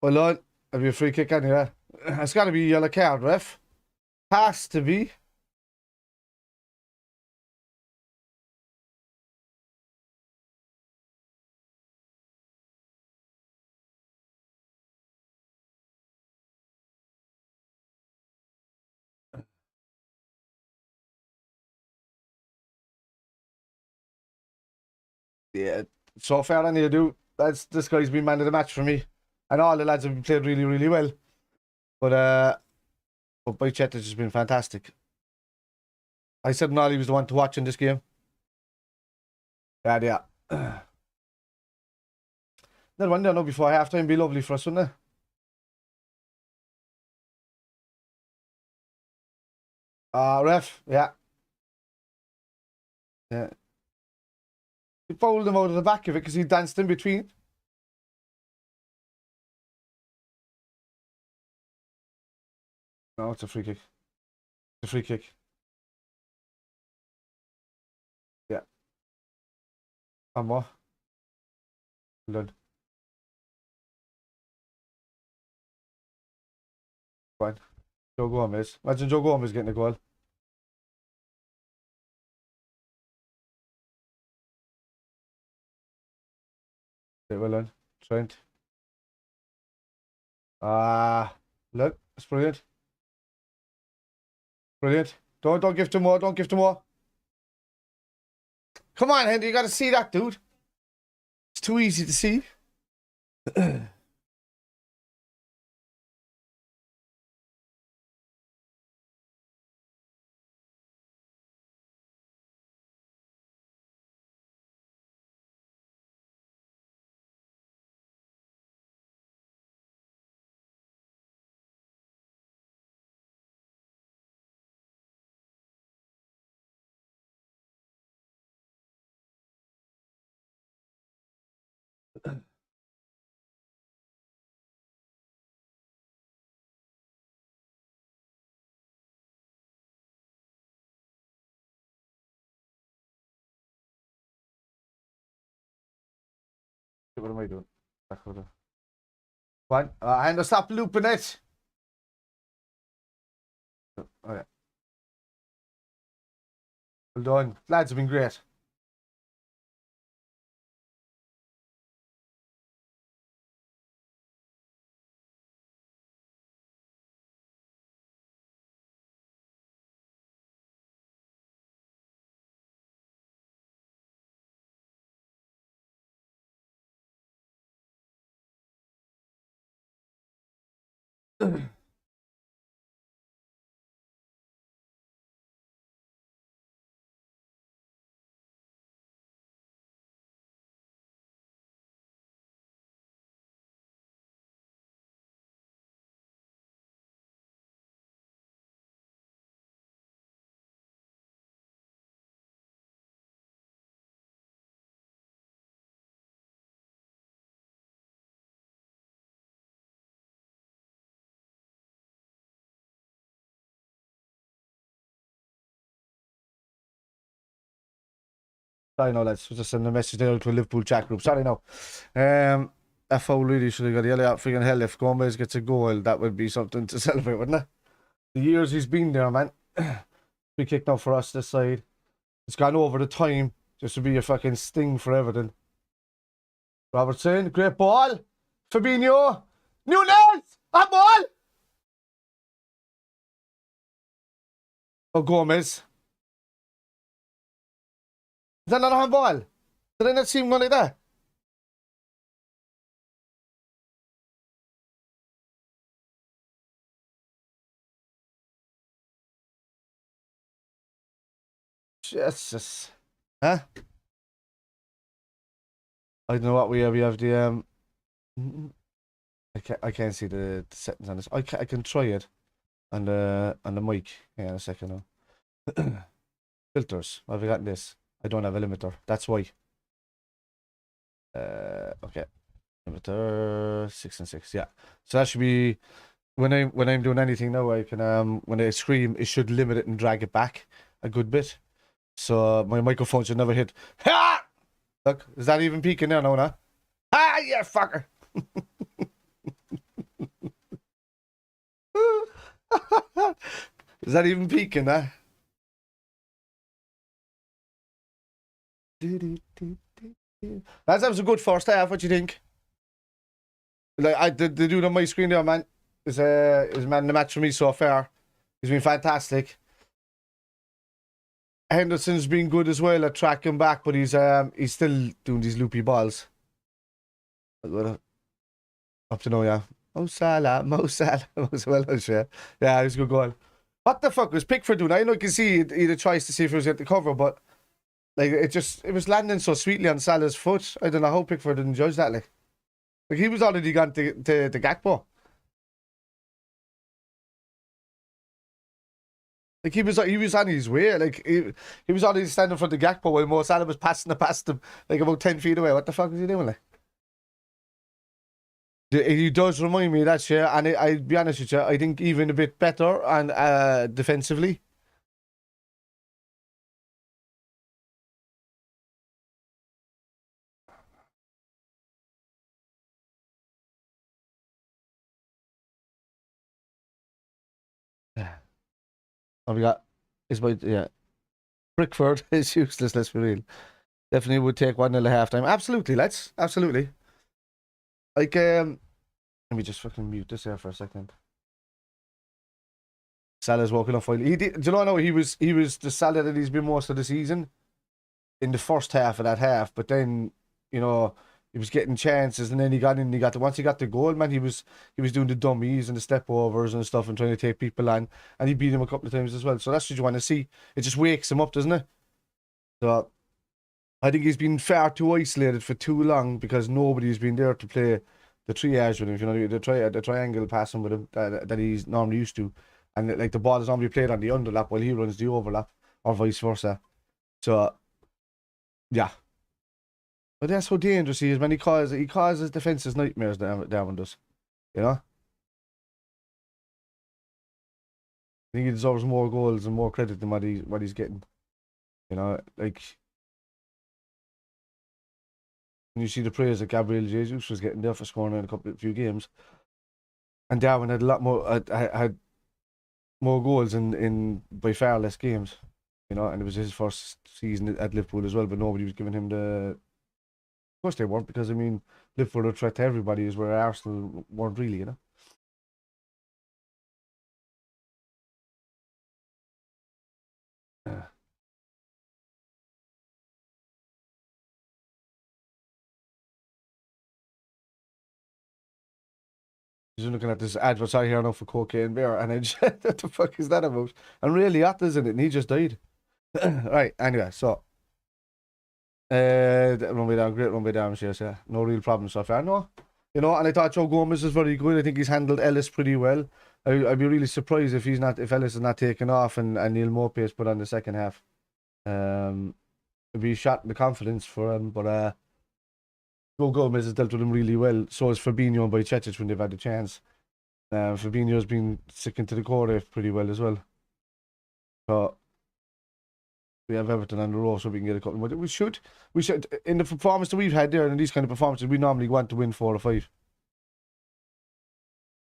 Well done. Have you a free kick anyway? It's got to be a yellow card, ref. Has to be. Yeah, so fair on you, do. This guy's been man of the match for me, and all the lads have played really, really well. But Bajcetic has been fantastic. I said Nolly was the one to watch in this game. Yeah. Another one there now before halftime. Be lovely for us, wouldn't it? Ref, yeah. Yeah. He fouled him out of the back of it because he danced in between. No, it's a free kick. It's a free kick. Yeah. One more. Well done. Fine. Joe Gomez. Imagine Joe Gomez getting a goal. Okay, well done. Trent. Look, it's brilliant. Brilliant. Don't give to more. Don't give to more. Come on, Henry. You got to see that, dude. It's too easy to see. What am I doing? Come on, and stop looping it. Oh, yeah. Well done. Lads have been great. I know, lads. Just send a message there to a Liverpool chat group. Sorry, no. That foul really should have got yellow out. Freaking hell, if Gomez gets a goal, that would be something to celebrate, wouldn't it? The years he's been there, man. Free kick now for us this side. It's gone over the time just to be a fucking sting for Everton. Robertson, great ball. Fabinho. Nunes! A ball! Oh, Gomez. Is that not a handball? Did I not see him go like that? Jesus. Huh? I don't know what we have. We have the I can't see the settings on this. I can try it on the mic. Hang on a second now. Filters. What have we got in this? I don't have a limiter. That's why. Okay. Limiter 6 and 6. Yeah. So that should be when I'm doing anything now. I can when I scream, it should limit it and drag it back a good bit. So my microphone should never hit. Ha! Look, is that even peaking there now? Nah? Ah, yeah, fucker. Is that even peaking, huh? That was a good first half. What do you think? Like the dude on my screen there, man, is man in the match for me so far. He's been fantastic. Henderson's been good as well at tracking back, but he's still doing these loopy balls. Up to now, yeah. Mo Salah. Well, yeah, he's a good goal. What the fuck was Pickford doing? I know you can see he tries to see if he was getting the cover, but like it was landing so sweetly on Salah's foot. I don't know how Pickford didn't judge that. Like he was already gone to Gakpo. Like he was on his way. Like he was already standing for the Gakpo while Mo Salah was passing it past him like about 10 feet away. What the fuck was he doing? Like he does remind me of that shit, and I'll be honest with you, I think even a bit better and defensively. Oh, we got Brickford is useless, let's be real. Definitely would take 1-0 at halftime. Absolutely, let's absolutely. Like let me just fucking mute this here for a second. Salah's walking off. Do you know he was the Salah that he's been most of the season in the first half of that half, but then he was getting chances, and then once he got the goal, man, he was doing the dummies and the step overs and stuff and trying to take people on, and he beat him a couple of times as well. So that's what you want to see. It just wakes him up, doesn't it? So I think he's been far too isolated for too long because nobody's been there to play the triage with him. The triangle passing with him that he's normally used to, and like the ball is normally played on the underlap while he runs the overlap, or vice versa. So yeah. But that's how dangerous he is, man. He causes defenses nightmares, Darwin does. You know? I think he deserves more goals and more credit than what he's getting. You know, like And you see the praise that Gabriel Jesus was getting there for scoring in a few games. And Darwin had a lot more, had more goals in by far less games, and it was his first season at Liverpool as well, but nobody was giving him the. Of course they weren't, because Liverpool are a threat to everybody, is where Arsenal weren't really. Just looking at this advert out here now for Cocaine Bear, and I just, what the fuck is that about? And really, Liotta's in it, and he just died. Right, anyway, so. Run way down, great run way down, yeah. No real problem so far, no. And I thought Joe Gomez is very good. I think he's handled Ellis pretty well. I'd be really surprised if Ellis is not taken off and Neil Mopey is put on the second half. It'd be a shot in the confidence for him, but Joe Gomez has dealt with him really well. So has Fabinho and Bajcetic when they've had the chance. Fabinho's been sticking to the core pretty well as well. So we have Everton on the row, so we can get a couple more. We should, in the performance that we've had there, and in these kind of performances, we normally want to win 4 or 5.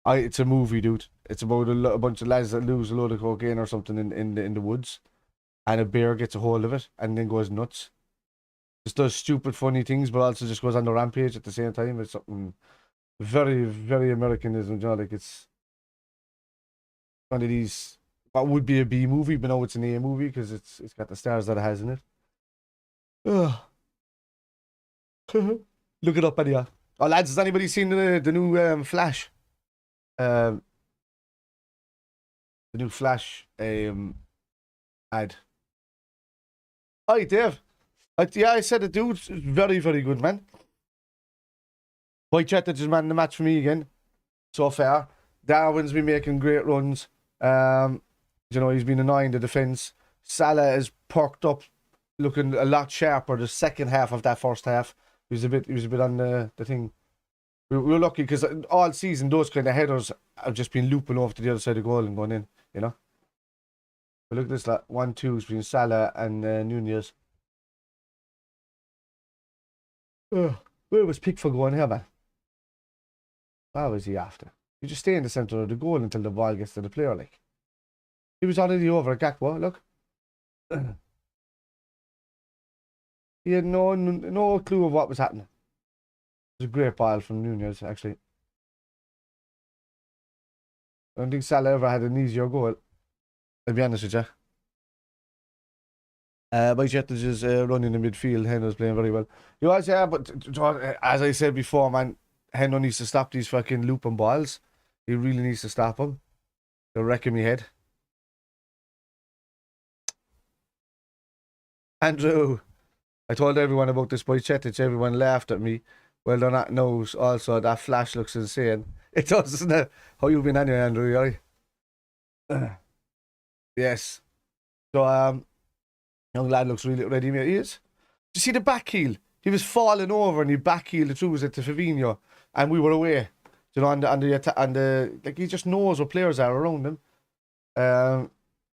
It's a movie, dude. It's about a bunch of lads that lose a load of cocaine or something in the woods, and a bear gets a hold of it and then goes nuts. Just does stupid, funny things, but also just goes on the rampage at the same time. It's something very, very Americanism, like it's one of these. What would be a B movie, but now it's an A movie because it's got the stars that it has in it. Ugh. Look it up, anyhow. Oh, lads, has anybody seen the new Flash? The new Flash ad. Hi, Dave. Yeah, I said it, dude. Very, very good, man. Wojciech is man in the match for me again. So far. Darwin's been making great runs. He's been annoying the defence. Salah is perked up, looking a lot sharper the second half of that first half. He was a bit on the thing. We were lucky because all season those kind of headers have just been looping over to the other side of the goal and going in, But look at this, 1-2 between Salah and Nunez. Where was Pickford going here, man? What was he after? You just stay in the centre of the goal until the ball gets to the player, like. He was already over at Gakpo, look. He had no clue of what was happening. It was a great ball from Nunez, actually. I don't think Salah ever had an easier goal. I'll be honest with you. Bajcetic is running in midfield. Hendo's playing very well. But as I said before, man, Hendo needs to stop these fucking looping balls. He really needs to stop them. They're wrecking me head. Andrew, I told everyone about this Bajcetic. Everyone laughed at me. Well, they're not knows. Also, that Flash looks insane. It does, doesn't it? How you been anyway, Andrew? You alright? Yes. So, young lad looks really ready, mate. He is. Did you see the back heel? He was falling over and he back heeled it through it to Fabinho, and we were away. On the like, he just knows what players are around him.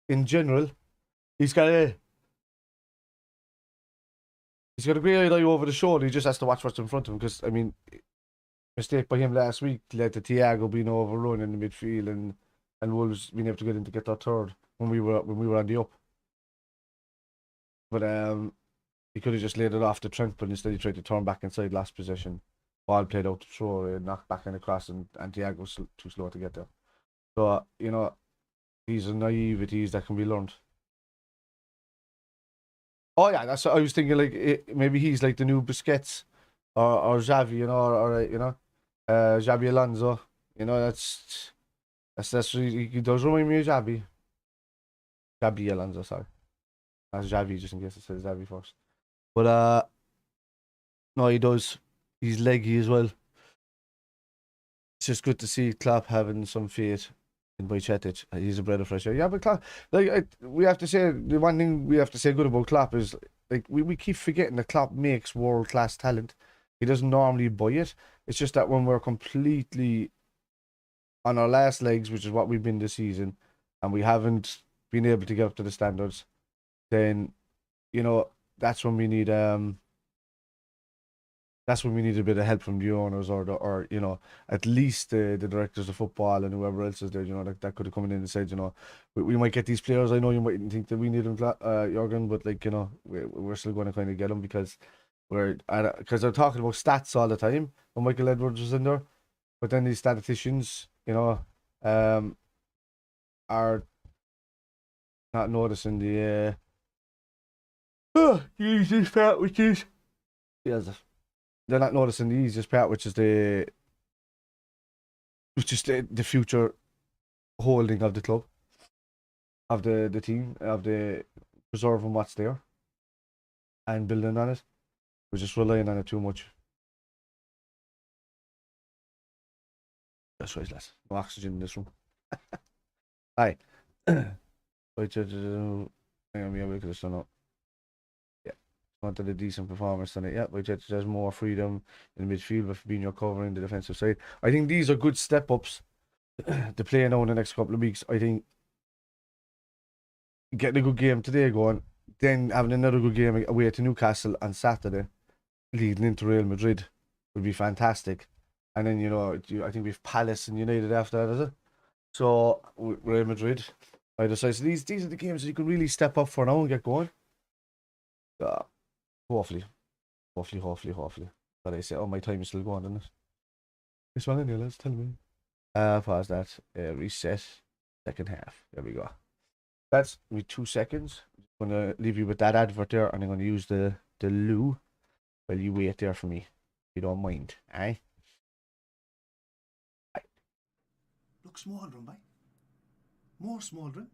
In general, he's got a great eye over the shoulder. He just has to watch what's in front of him because, mistake by him last week led to Thiago being overrun in the midfield and Wolves being able to get their third when we were on the up. But he could have just laid it off to Trent, but instead he tried to turn back inside last possession. Ball played out to throw, knocked back in the cross, and Thiago was too slow to get there. So, these are naiveties that can be learned. Oh yeah, that's what I was thinking. Like maybe he's like the new Busquets or Xavi, or Xabi Alonso. That's really, he does remind me of Xabi. Xabi Alonso, sorry. That's Xavi, just in case I said Xavi first. But no, he does. He's leggy as well. It's just good to see Klopp having some faith in Bajcetic. He's a breath of fresh air. Yeah, but Klopp, we have to say, the one thing we have to say good about Klopp is, we keep forgetting that Klopp makes world-class talent. He doesn't normally buy it. It's just that when we're completely on our last legs, which is what we've been this season, and we haven't been able to get up to the standards, then, that's when we need that's when we need a bit of help from the owners or you know, at least the directors of football and whoever else is there, you know, that could have come in and said, you know, we might get these players. I know you mightn't think that we need them, Jurgen, but like, you know, we're still going to kind of get them because they're talking about stats all the time. And Michael Edwards was in there, but then these statisticians, you know, are not noticing the easiest part, which is they're not noticing the easiest part, which is the future holding of the club, of the team, of the preserving what's there and building on it. We're just relying on it too much. That's right, lads. No oxygen in this room. Aye. Wait, hang on, yeah, we could have done it. Yeah. Wanted a decent performance tonight. Yeah, but there's more freedom in the midfield with Fabinho covering the defensive side. I think these are good step ups to play now in the next couple of weeks. I think getting a good game today going, then having another good game away to Newcastle on Saturday, leading into Real Madrid would be fantastic. And then, you know, I think we've Palace and United after that, is it? So, Real Madrid, I decided, so these are the games that you can really step up for now and get going. Hopefully. But I say, oh, my time is still going, isn't it? This one, anyway, let's tell me. Pause that. Reset. Second half. There we go. That's me 2 seconds. I'm going to leave you with that advert there, and I'm going to use the loo while you wait there for me. If you don't mind, eh? Look smouldering, bye. More smouldering.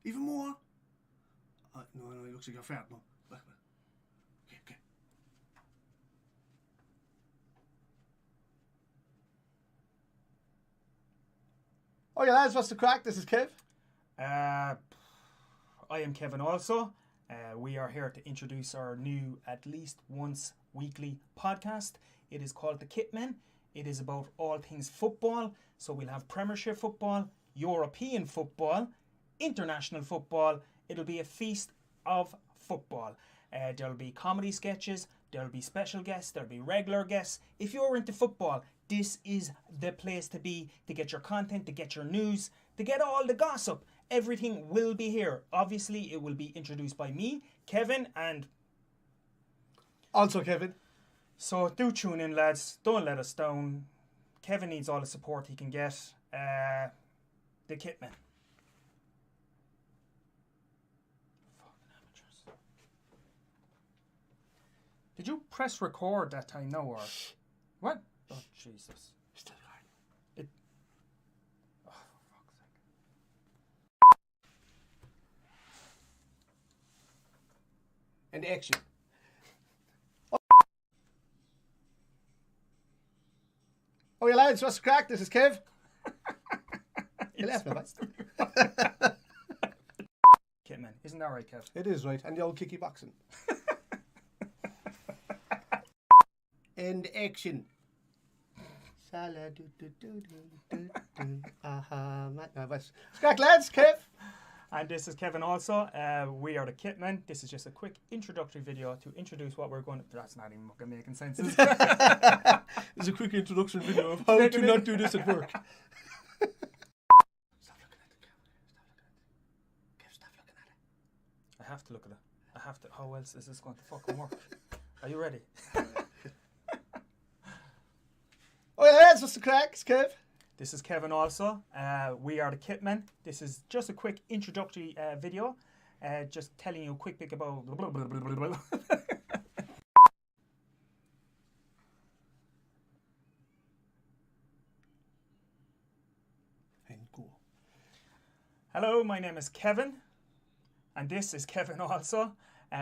Even more. No, it looks like you're fat now. Okay. Oh yeah, lads, what's the crack? This is Kev. I am Kevin also. We are here to introduce our new at least once weekly podcast. It is called The Kitmen. It is about all things football. So we'll have Premiership football, European football, international football. It'll be a feast of football. There'll be comedy sketches, there'll be special guests, there'll be regular guests. If you're into football, this is the place to be, to get your content, to get your news, to get all the gossip. Everything will be here. Obviously, it will be introduced by me, Kevin, and Also Kevin. so do tune in, lads. Don't let us down. Kevin needs all the support he can get. The Kitmen. Fucking amateurs. Did you press record that time? No, or what? Oh Jesus! Still going. It. Oh, for fuck's sake! And action. Oh yeah, lads, what's the crack? This is Kev. You left me, mate. Kitman, isn't that right, Kev? It is right, and the old kicky boxing. And action. Sala do do do do do do. Aha, what's the crack, lads? Kev. And this is Kevin also. We are the Kitmen. This is just a quick introductory video to introduce what we're going to... That's not even fucking making sense. It's a quick introduction video of how to not do this at work. Stop looking at the camera. Stop looking at it. I have to look at it. I have to... How else is this going to fucking work? Are you ready? Oh yeah, lads, what's the crack? It's Kev. This is Kevin also. We are the Kitmen. This is just a quick introductory video. Just telling you a quick bit about... And go. Hello, my name is Kevin. And this is Kevin also.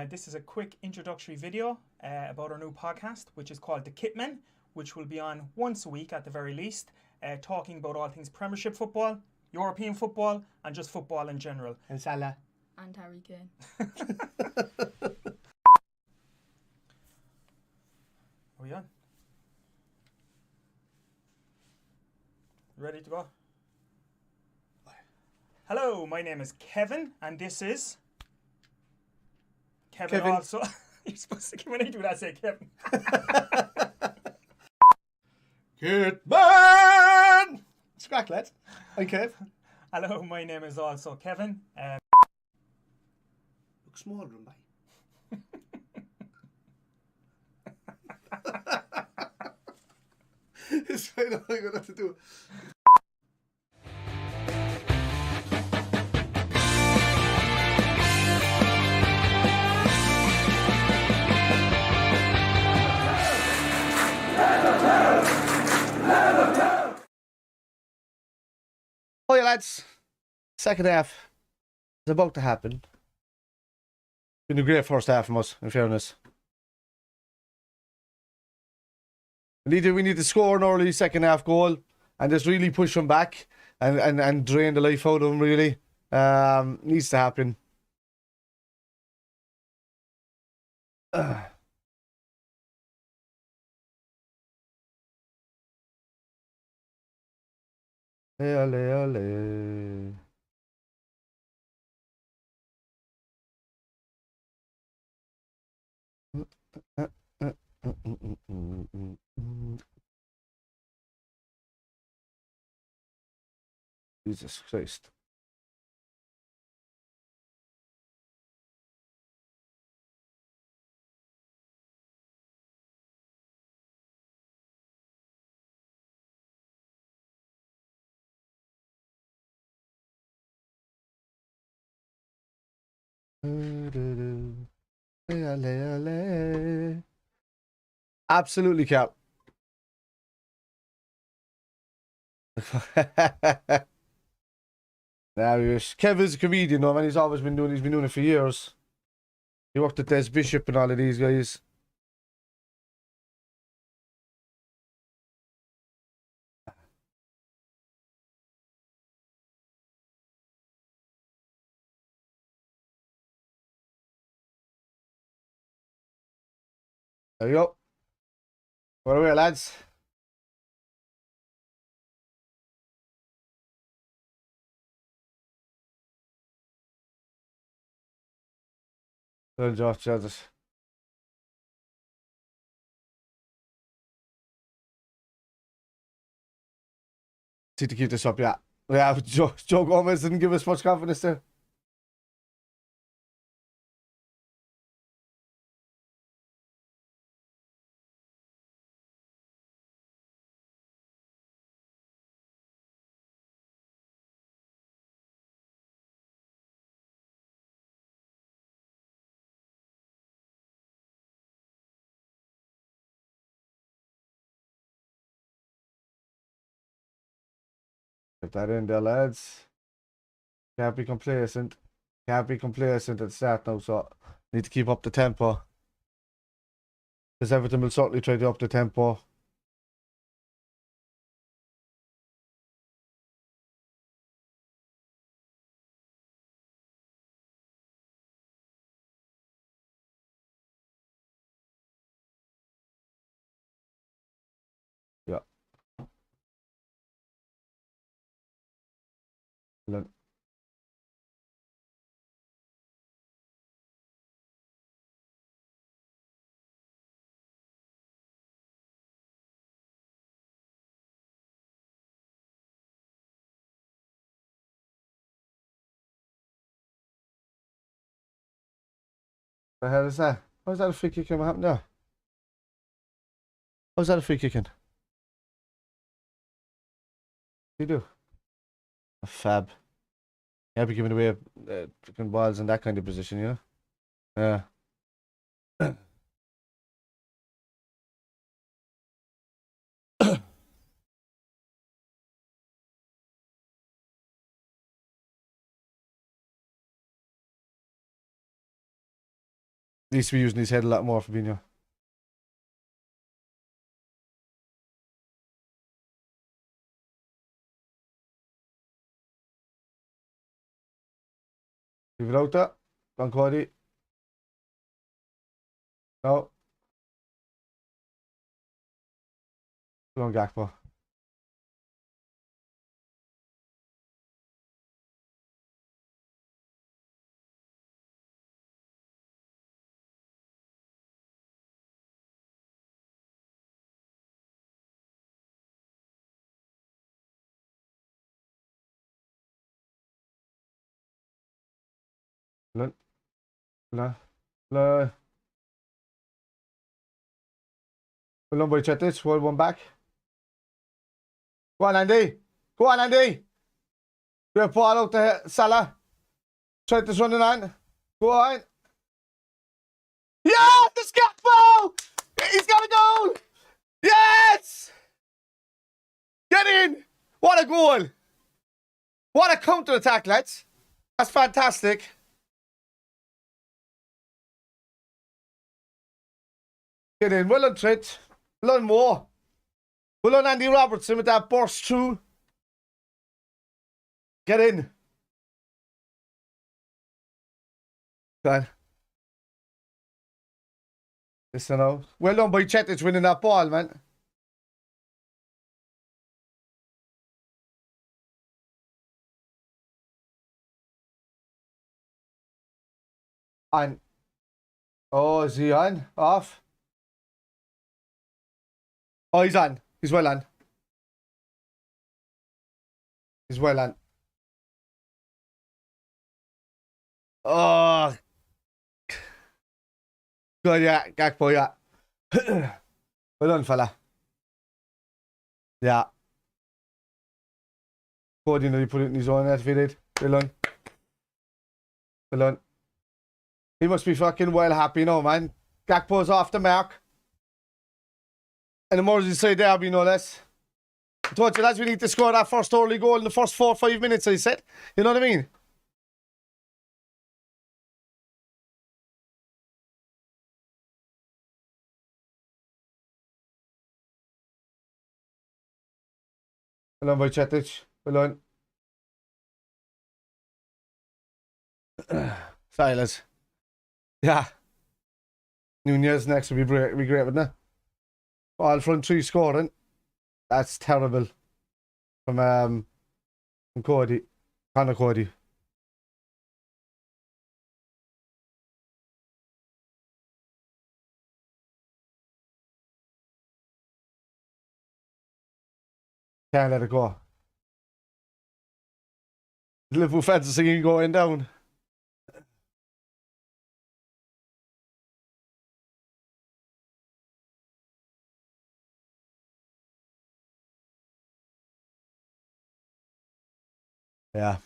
This is a quick introductory video about our new podcast, which is called The Kitmen, which will be on once a week at the very least. Talking about all things Premiership football, European football, and just football in general. And Salah. And Harry Kane. Are we on? Ready to go? Hello, my name is Kevin, and this is Kevin. Also. You're supposed to, when I do that, say Kevin. Hitman! Scrack, lads. I'm Kev. Hello, my name is also Kevin. Look smaller than me. It's fine, I'm going to have to do it. Oh yeah, lads. Second half is about to happen. Been a great first half from us, in fairness. We need to score an early second half goal and just really push them back and drain the life out of them, really. Needs to happen. Ole, ole. Jesus Christ. Absolutely, Cap. Nah, Kevin's a comedian, though, man. He's been doing it for years. He worked at Des Bishop and all of these guys. There you go. What away, lads. Well, Josh, Jesus. Need to keep this up, yeah. Yeah, Joe Gomez didn't give us much confidence there. Get that in there, lads. Can't be complacent. Can't be complacent at the start now, so need to keep up the tempo. Because Everton will certainly try to up the tempo. Yeah. The hell is that? How's that a free kick? What happened there? How's that a free kicking? You do? A fab. Can't be giving away freaking balls in that kind of position, you know? Yeah. Needs to be using his head a lot more, Fabinho. Leave it out there. Go on, Cody. No. Go on, Gakpo. La, la, la. Well done by Chettich. Well, one back. Go on, Andy. Go on, Andy. Great ball out to Salah. Chettich running on. Go on. Yeah, the scaffold! He's got a goal! Yes! Get in! What a goal! What a counter attack, lads! That's fantastic. Get in. Well done, Trent. Well done, more. Well done, Andy Robertson with that burst through. Get in. Go on. Listen now. Well done by Chettich winning that ball, man. On. Oh, is he on? Off? Oh, he's on. He's well on. He's well on. Oh. Good, yeah. Gakpo, yeah. Well done, fella. Yeah. Cody nearly put it in his own net if he did. Well done. Well done. He must be fucking well happy now, man. Gakpo's off the mark. And the Merseyside derby, no less. I told you, lads, we need to score that first early goal in the first 4 or 5 minutes, I said. You know what I mean? Well done by Chettich. Well done. Silas. Yeah. Nunez next would be great, wouldn't it? All front three scoring. That's terrible. From Cody. Connor Cody. Can't let it go. The Liverpool fans are singing going down. Yeah.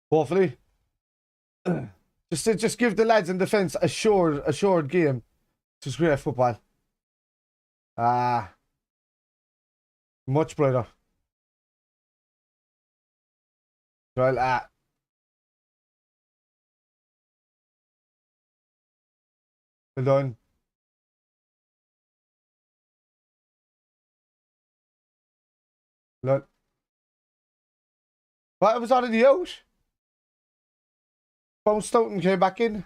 Hopefully. Just give the lads in defence a assured game. Just great football. Much brighter. Well, well done. Well done. What, it was already out? Bounced out and came back in.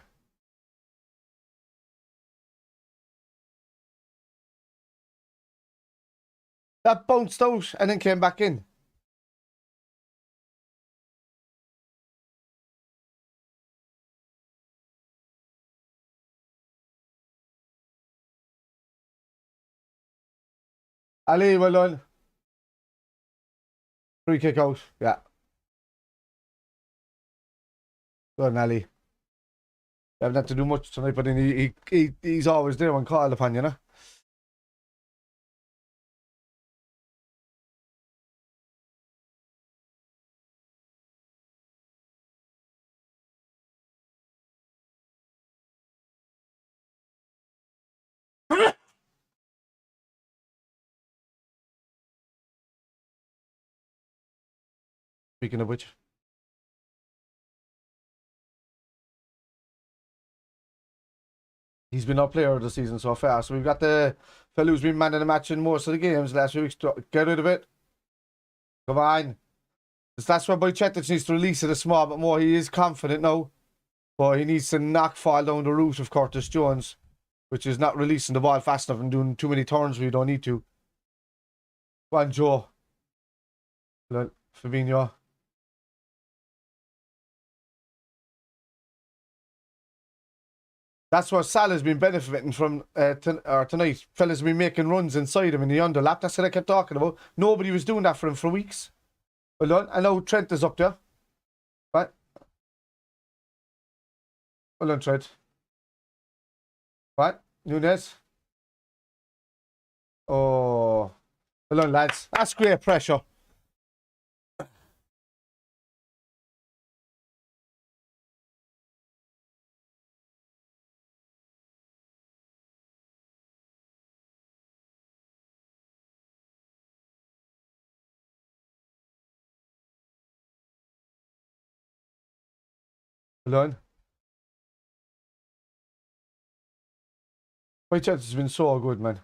That bounced out and then came back in. Ali, well done. Free kick out. Yeah. Well done, Ali. You haven't had to do much tonight, but then he's always there when called upon, you know? Speaking of which. He's been our player of the season so far. So we've got the fellow who's been man of the match in most of the games last few weeks. Get rid of it. Come on. That's where Boy Chettich needs to release it a small bit more. He is confident now. But he needs to knock fall down the route of Curtis Jones, which is not releasing the ball fast enough and doing too many turns where you don't need to. Go on, Joe. Fabinho. That's what Salah's been benefiting from tonight. Fellas have been making runs inside him in the underlap. That's what I kept talking about. Nobody was doing that for him for weeks. Well done. I know Trent is up there. Right. Well done, Trent. Right. Nunes. Oh. Well done, lads. That's great pressure. Well done. My chance has been so good, man.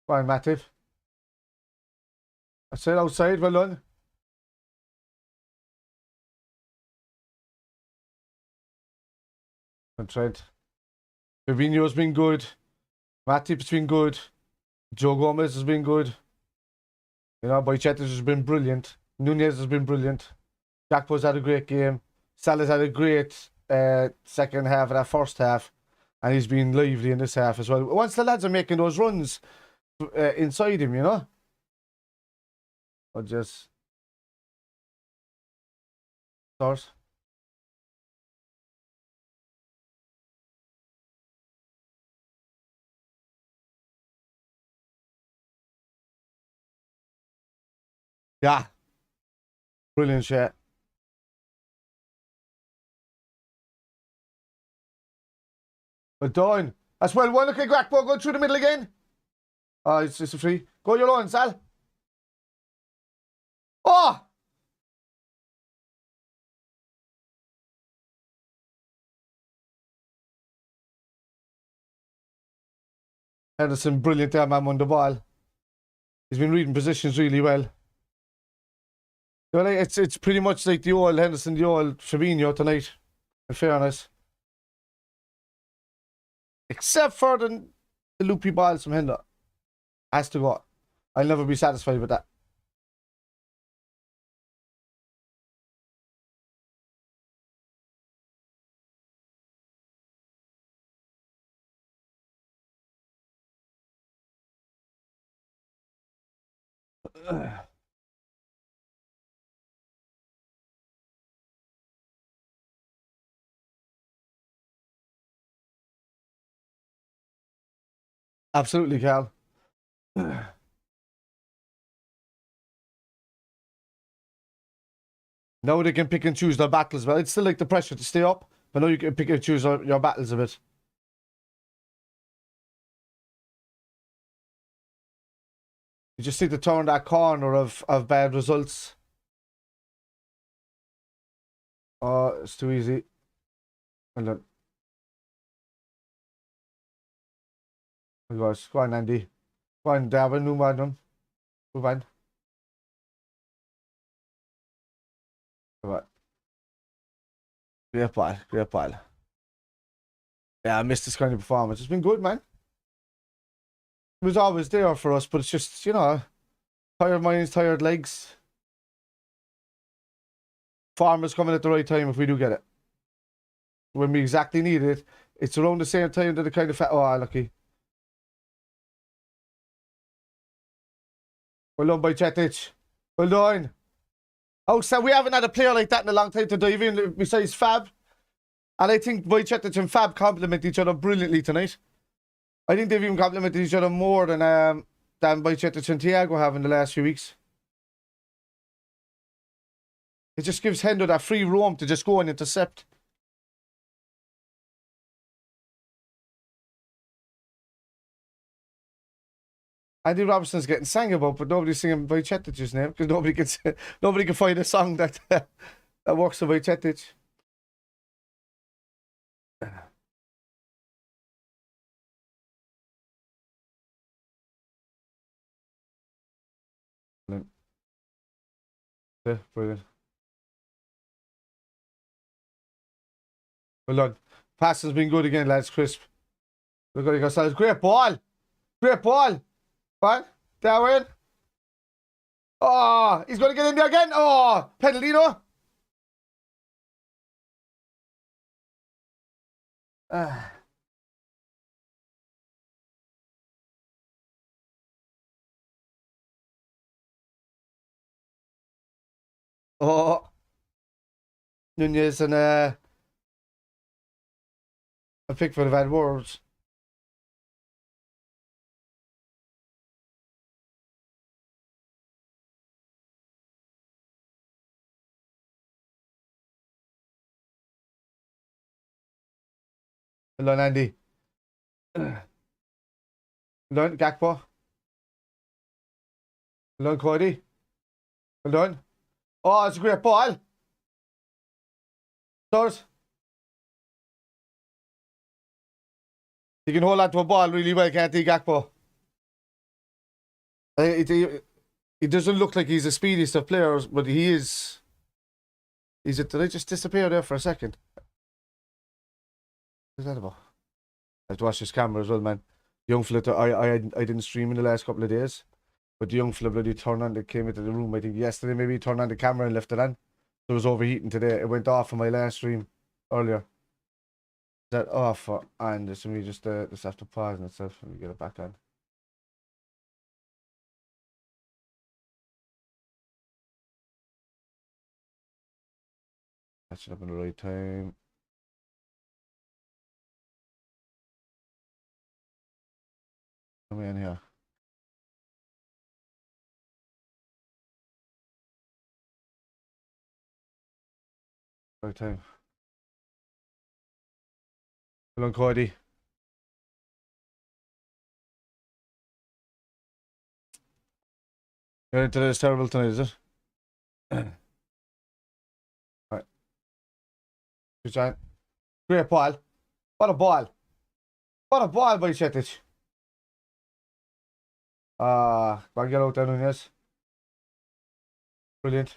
Go on, Mativ. That's it, outside. Well done. And Trent. Fabinho's been good. Matip's been good. Joe Gomez has been good. You know, Boychetis has been brilliant. Nunez has been brilliant. Gakpo's had a great game. Salah's had a great second half of that first half. And he's been lively in this half as well. Once the lads are making those runs inside him, you know. Or just... Stars. Yeah. Brilliant shit. But done. That's well one. Okay, Grakpo, go through the middle again. Oh, it's just a free. Go your own, Sal. Oh! Henderson, brilliant there, man, on the ball. He's been reading positions really well. You know, like, it's pretty much like the old Henderson, the old Fabinho tonight, in fairness. Except for the loopy balls from Hender. Has to go. I'll never be satisfied with that. Absolutely, Cal. Now they can pick and choose their battles, but it's still like the pressure to stay up. But now you can pick and choose your battles a bit. You just need to turn that corner of bad results. Oh, it's too easy. Hold on. Oh gosh, go on, Andy. Go on, Davin, move on. Move on. Come on. Great ball, great ball. Yeah, I missed this kind of performance. It's been good, man. It was always there for us, but it's just, you know, tired minds, tired legs. Farmers coming at the right time if we do get it. When we exactly need it, it's around the same time that the kind of... Oh, lucky. Well done by Chetic. Well done. Oh, so we haven't had a player like that in a long time to dive in besides Fab. And I think Boychetic and Fab complement each other brilliantly tonight. I think they've even complimented each other more than Boychetic and Thiago have in the last few weeks. It just gives Hendo that free roam to just go and intercept. Andy Robertson's getting sang about, but nobody's singing Boychetic's name because nobody can find a song that that works for Boychetic. Yeah, brilliant. Well done. Passing's been good again, lads. Crisp. Look at yourselves. Great ball. Great ball. What? Darwin. Oh, he's going to get in there again. Oh, penalty, no? Oh, Nunez and a Pickford have had words. Well done, Andy. Well done, Gakpo. Well done, Cody. Well done. Oh, it's a great ball. Stars. He can hold on to a ball really well, can't he, Gakpo? He doesn't look like he's the speediest of players, but he is. Did I just disappear there for a second? What's that about? I have to watch this camera as well, man. Young fella, I didn't stream in the last couple of days, but the young fella bloody came into the room, I think yesterday maybe, he turned on the camera and left it on. So it was overheating today. It went off on my last stream earlier. That off, and it's me just have to pause and itself and get it back on. Catch it up in the right time. Come in here. Right time. Hello, Cody. Your internet is terrible tonight, is it? Right. Good time. Great ball. What a ball. What a ball by Chetic. Can't get out there, Nunez. Brilliant.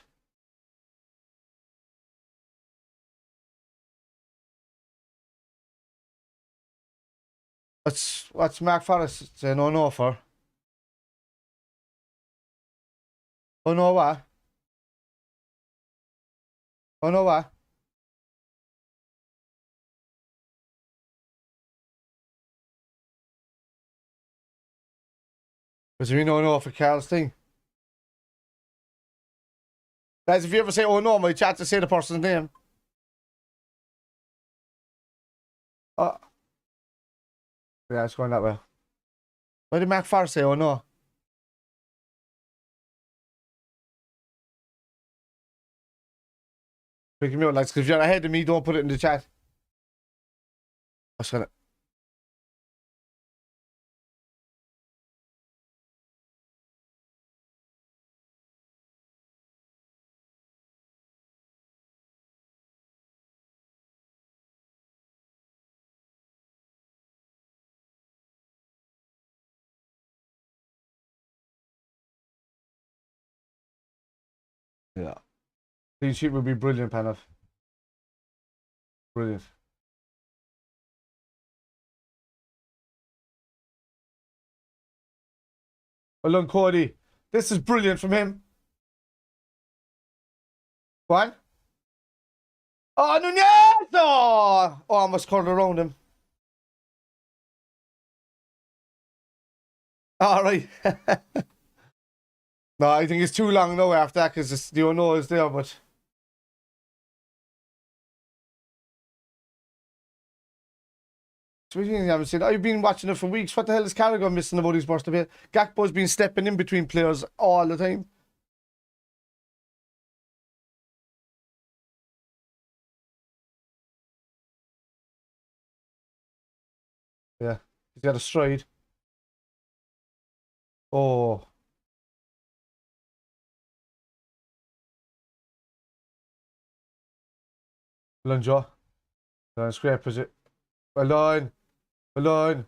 What's Mark Forrest saying? Oh no for? Oh no what? Oh no what? Does it mean oh no for Carl's thing? Guys, if you ever say oh no, my chat to say the person's name. Oh. Yeah, it's going that way. Why did Mark Forrest say oh no? Pick me out, lads, because if you're ahead of me, don't put it in the chat. I was gonna. Yeah. Clean sheet would be brilliant, Panav. Brilliant. Well done, Cody. This is brilliant from him. Go on. Oh, Nunez! Oh, I almost curled around him. All right. No, I think it's too long now after that because the no is there, but. So you haven't seen. I've been watching it for weeks. What the hell is Carragher missing about his burst of hit? Gakpo's been stepping in between players all the time. Yeah, he's got a stride. Oh. Well done, Joe. Well done, scrape, is it? Well done. Well done.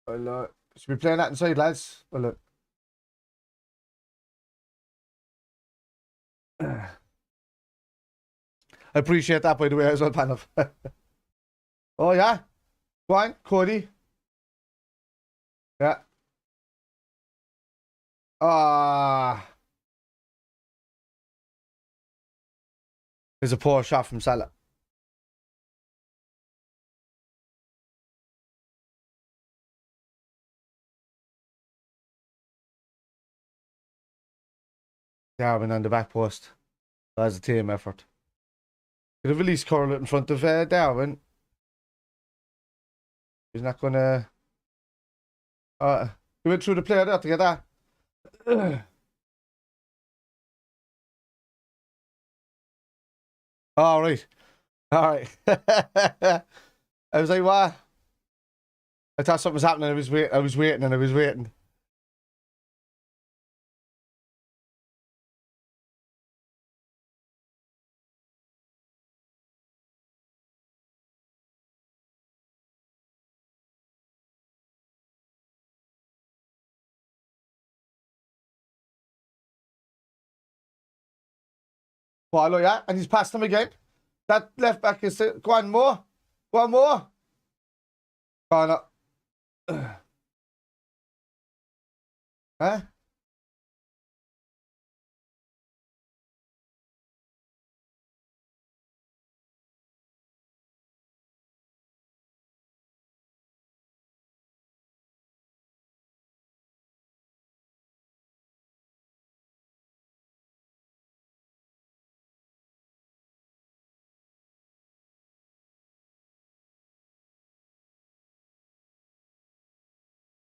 Well, should we be playing that inside, lads? Well, look. I appreciate that, by the way, as well, Panav. Oh, yeah? Go on, Cody. Yeah. There's a poor shot from Salah. Darwin on the back post. That's a team effort. Could have released Corlett in front of Darwin. He's not going to... he went through the player there to get that. All right. All right. I was like, what? I thought something was happening. I was waiting and I was waiting. Follow, yeah, and he's passed him again. That left back is go on more. Go on more. Corner. Huh?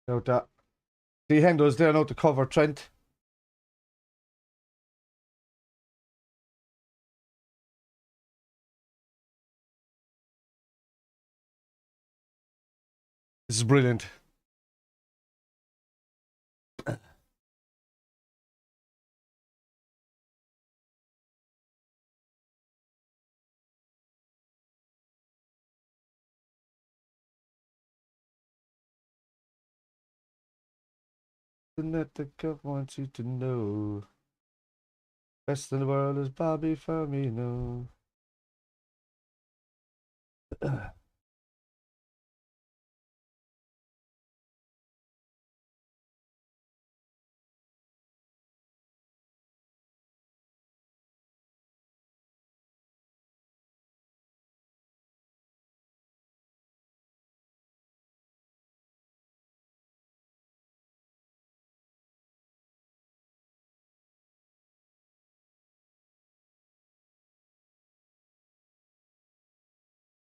Out that. See Hendo's there now to cover Trent. This is brilliant. That the cup wants you to know. Best in the world is Bobby Firmino.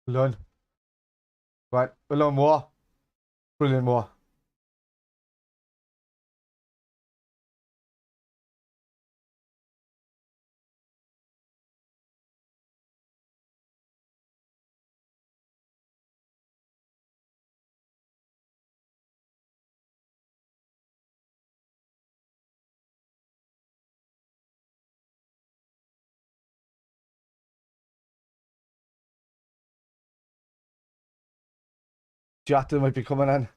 Learn. Right, we'll learn more. Brilliant more. Jota might be coming in.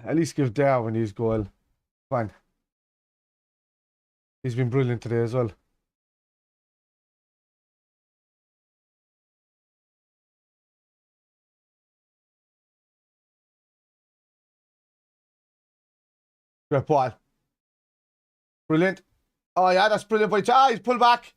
At least give Darwin his goal. Fine. He's been brilliant today as well. Great ball. Brilliant. Oh yeah, that's brilliant by he's pulled back.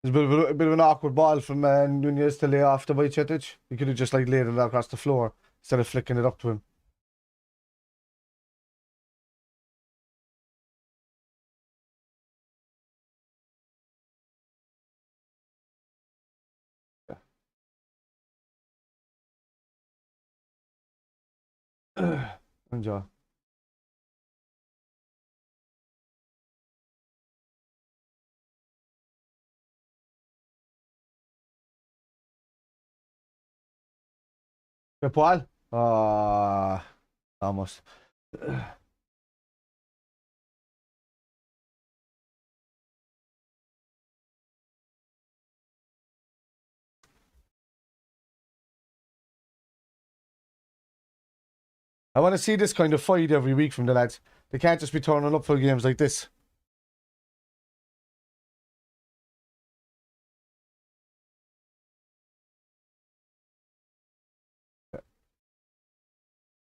There's a bit of an awkward ball from Nunez to lay off the Wojciech. He could have just like laid it across the floor instead of flicking it up to him. Enjoy. Good ball. Almost. I want to see this kind of fight every week from the lads. They can't just be turning up for games like this.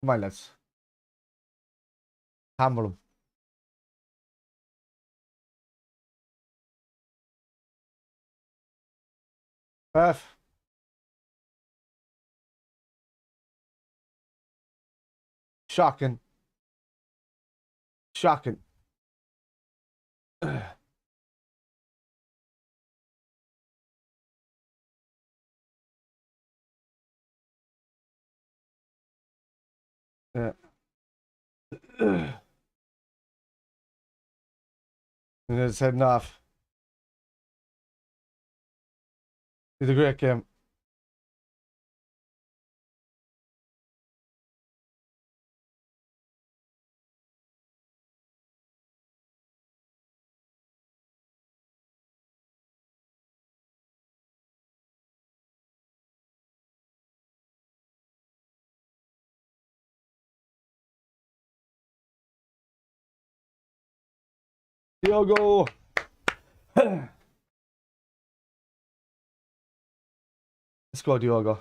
Come on, lads. Hammer them. Perf. Shocking. Shocking. Yeah. And it's heading off. It's a great game. Diogo. Let's go, Diogo.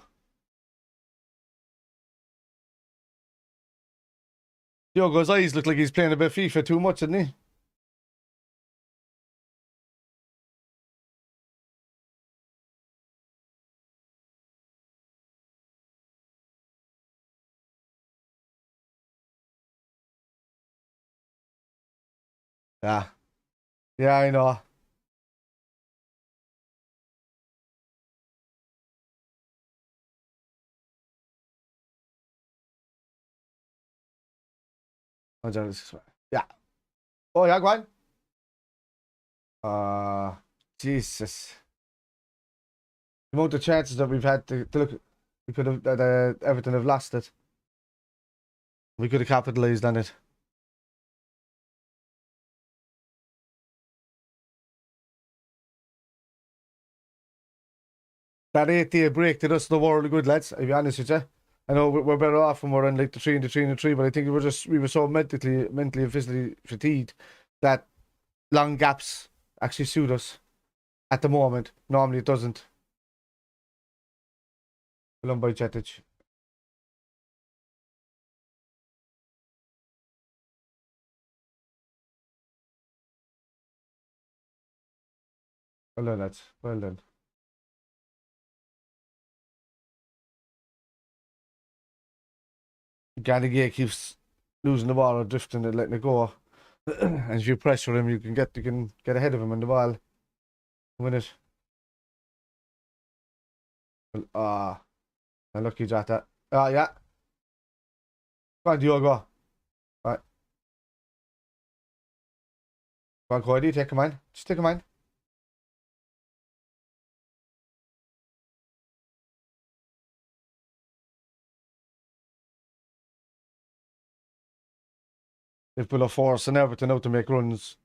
Diogo's eyes look like he's playing a bit of FIFA too much, doesn't he? Yeah. Yeah, I know. Yeah. Oh, yeah, go on. Jesus. The amount of chances that we've had to look, we could have, that Everton have lost it. We could have capitalised on it. That 8-day break did us the world of good, lads. I'll be honest with you. I know we're better off when we're in like the 3 and the 3 and the 3, but I think we were so mentally and physically fatigued that long gaps actually suit us at the moment. Normally it doesn't. Well done by Jetic. Well done, lads. Well done. Gallagher keeps losing the ball or drifting and letting it go. And if you pressure him, you can get ahead of him on the ball. Win it. Well, unlucky Jota. Yeah. Go on, Diogo. Right. Go on, Cody. Take him on. Just take him on. Liverpool are forcing Everton out to make runs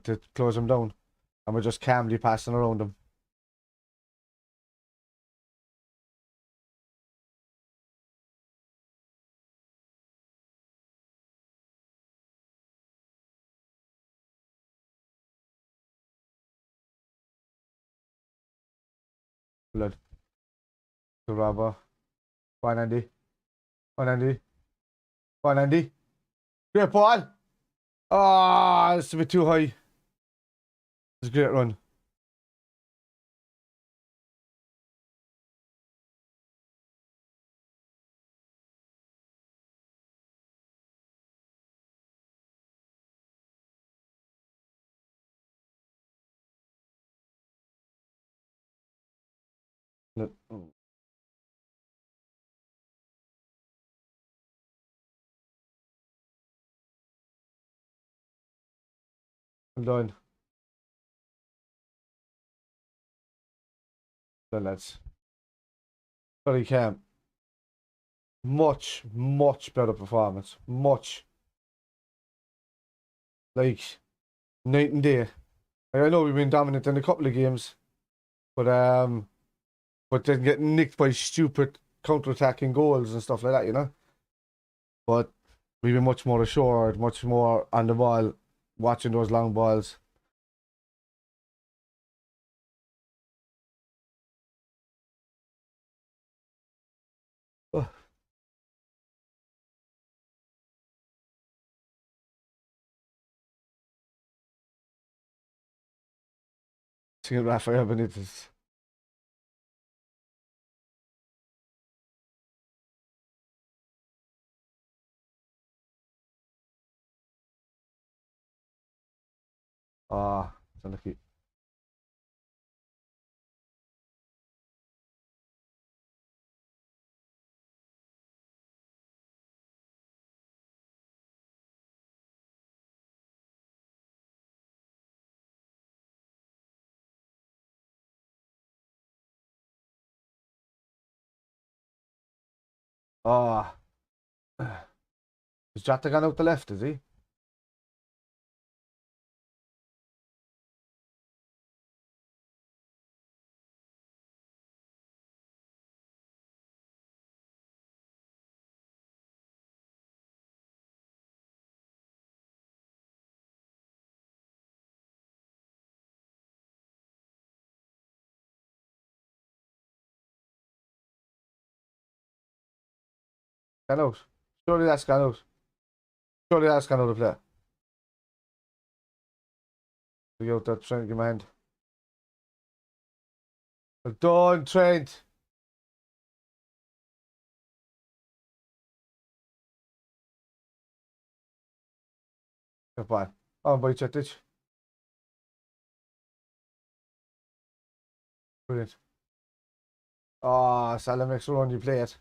to close them down. And we're just calmly passing around them. Blood. To Robbo. Go on, Andy. Go on, Andy. Go on, Andy. Great ball. Oh, it's a bit too high. It's a great run. Well done. Done, lads. Very calm. Much better performance. Much. Like, night and day. I know we've been dominant in a couple of games, but then getting nicked by stupid counter-attacking goals and stuff like that, you know. But we've been much more assured, much more on the ball, watching those long balls. Singing Rafael Benitez. Ah, it's unlucky. Ah. Is Jota gone out the left, is he? Gone out. Surely that's gone out. Surely that's gone out of play. We out there trying to give my hand. Well done, Trent. Good ball. On by Chetic. Brilliant. Ah, Salah makes a run, you play it.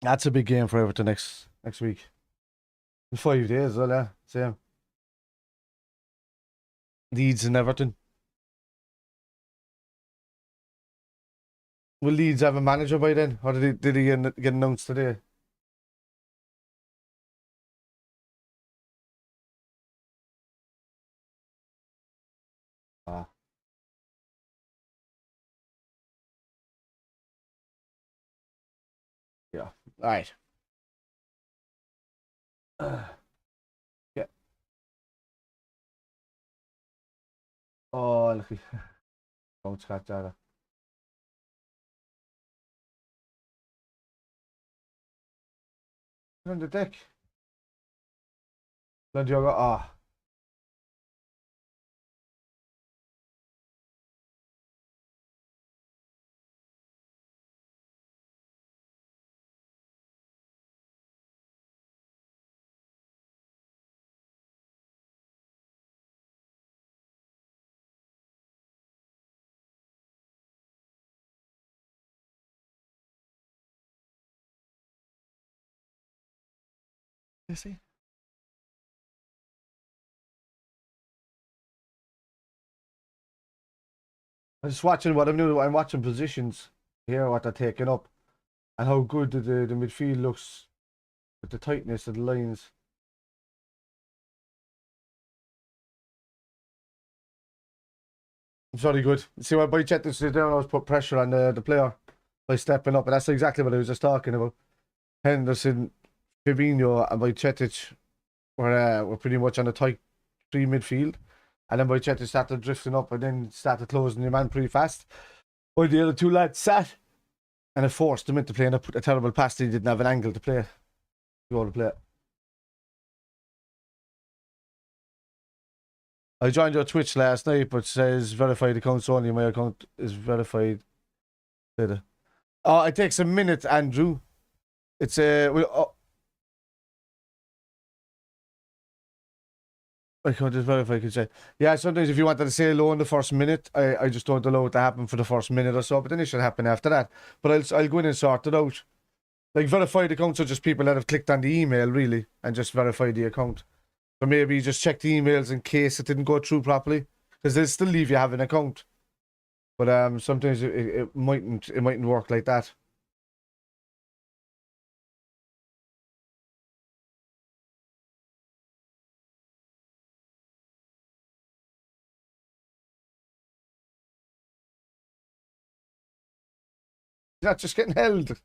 That's a big game for Everton next week. In 5 days, well, yeah. Same. Leeds and Everton. Will Leeds have a manager by then? Or did he get announced today? Ah. Yeah. Alright. Yeah. Oh, lucky. Don't scratch that. On the deck. Then Diogo. Ah. You see? I'm just watching what I'm doing. I'm watching positions here, what they're taking up, and how good the midfield looks with the tightness of the lines. It's very good. See what Boychetta did there? I was put pressure on the player by stepping up, and that's exactly what I was just talking about. Henderson, Fabinho, and Boychetta were pretty much on a tight three midfield, and then Boychetta started drifting up and then started closing your man pretty fast. But the other two lads sat, and it forced them into playing a terrible pass. They didn't have an angle to play. Go to play. I joined your Twitch last night, but says verified accounts only. My account is verified. Oh, it takes a minute, Andrew. It's I can't just verify. I can say, yeah. Sometimes if you wanted to say hello in the first minute, I just don't allow it to happen for the first minute or so. But then it should happen after that. But I'll go in and sort it out. Like verified accounts are just people that have clicked on the email really and just verify the account. So maybe you just check the emails in case it didn't go through properly, because they'll still leave you have an account. But sometimes it mightn't work like that. You're not just getting held.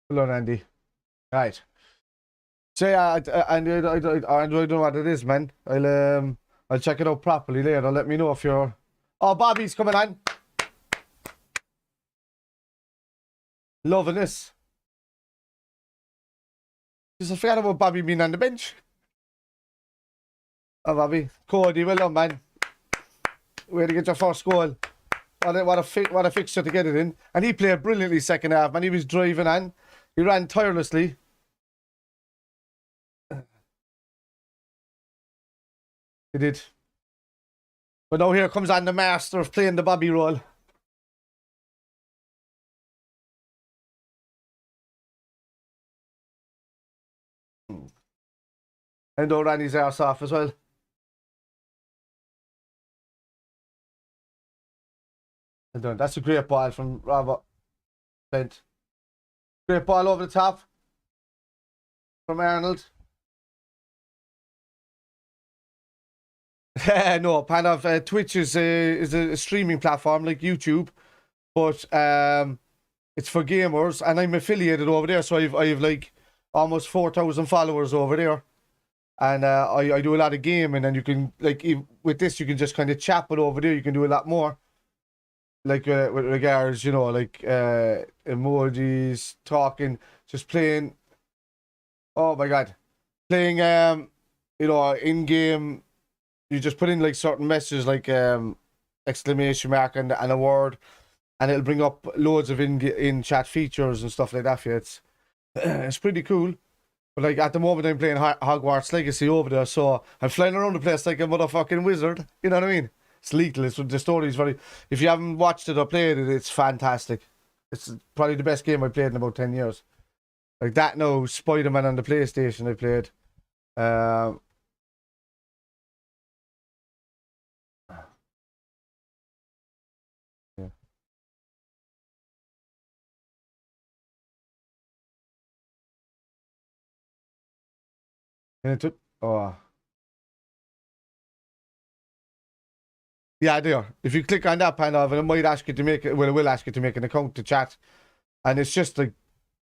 Well done, Andy. Right. So yeah, I don't know what it is, man. I'll check it out properly later. Let me know if you're. Oh, Bobby's coming on. Loving this. Just I forgot about Bobby being on the bench. Oh, Bobby. Cody, well done, man. Way to get your first goal. What a fixture to get it in. And he played brilliantly second half, man. He was driving on. He ran tirelessly. He did. But now here comes on the master of playing the Bobby role. And now Randy's arse off as well. Well done. That's a great ball from Robert Bent. Great ball over the top from Arnold. No, kind of Twitch is a streaming platform like YouTube, but it's for gamers, and I'm affiliated over there, so I've like almost 4,000 followers over there, and I do a lot of gaming, and you can like with this you can just kind of chat, but over there you can do a lot more, like with regards, you know, like emojis, talking, just playing. Oh my God, playing you know, in game. You just put in like certain messages like exclamation mark and a word, and it'll bring up loads of in chat features and stuff like that for you. It's pretty cool. But like at the moment I'm playing Hogwarts Legacy over there, so I'm flying around the place like a motherfucking wizard. You know what I mean? It's lethal. The story is very. If you haven't watched it or played it, it's fantastic. It's probably the best game I played in about 10 years. Like that now, Spider-Man on the PlayStation I played. Yeah. And it took. Oh. Yeah, there. If you click on that panel, it might ask you to make it. Well, it will ask you to make an account to chat, and it's just like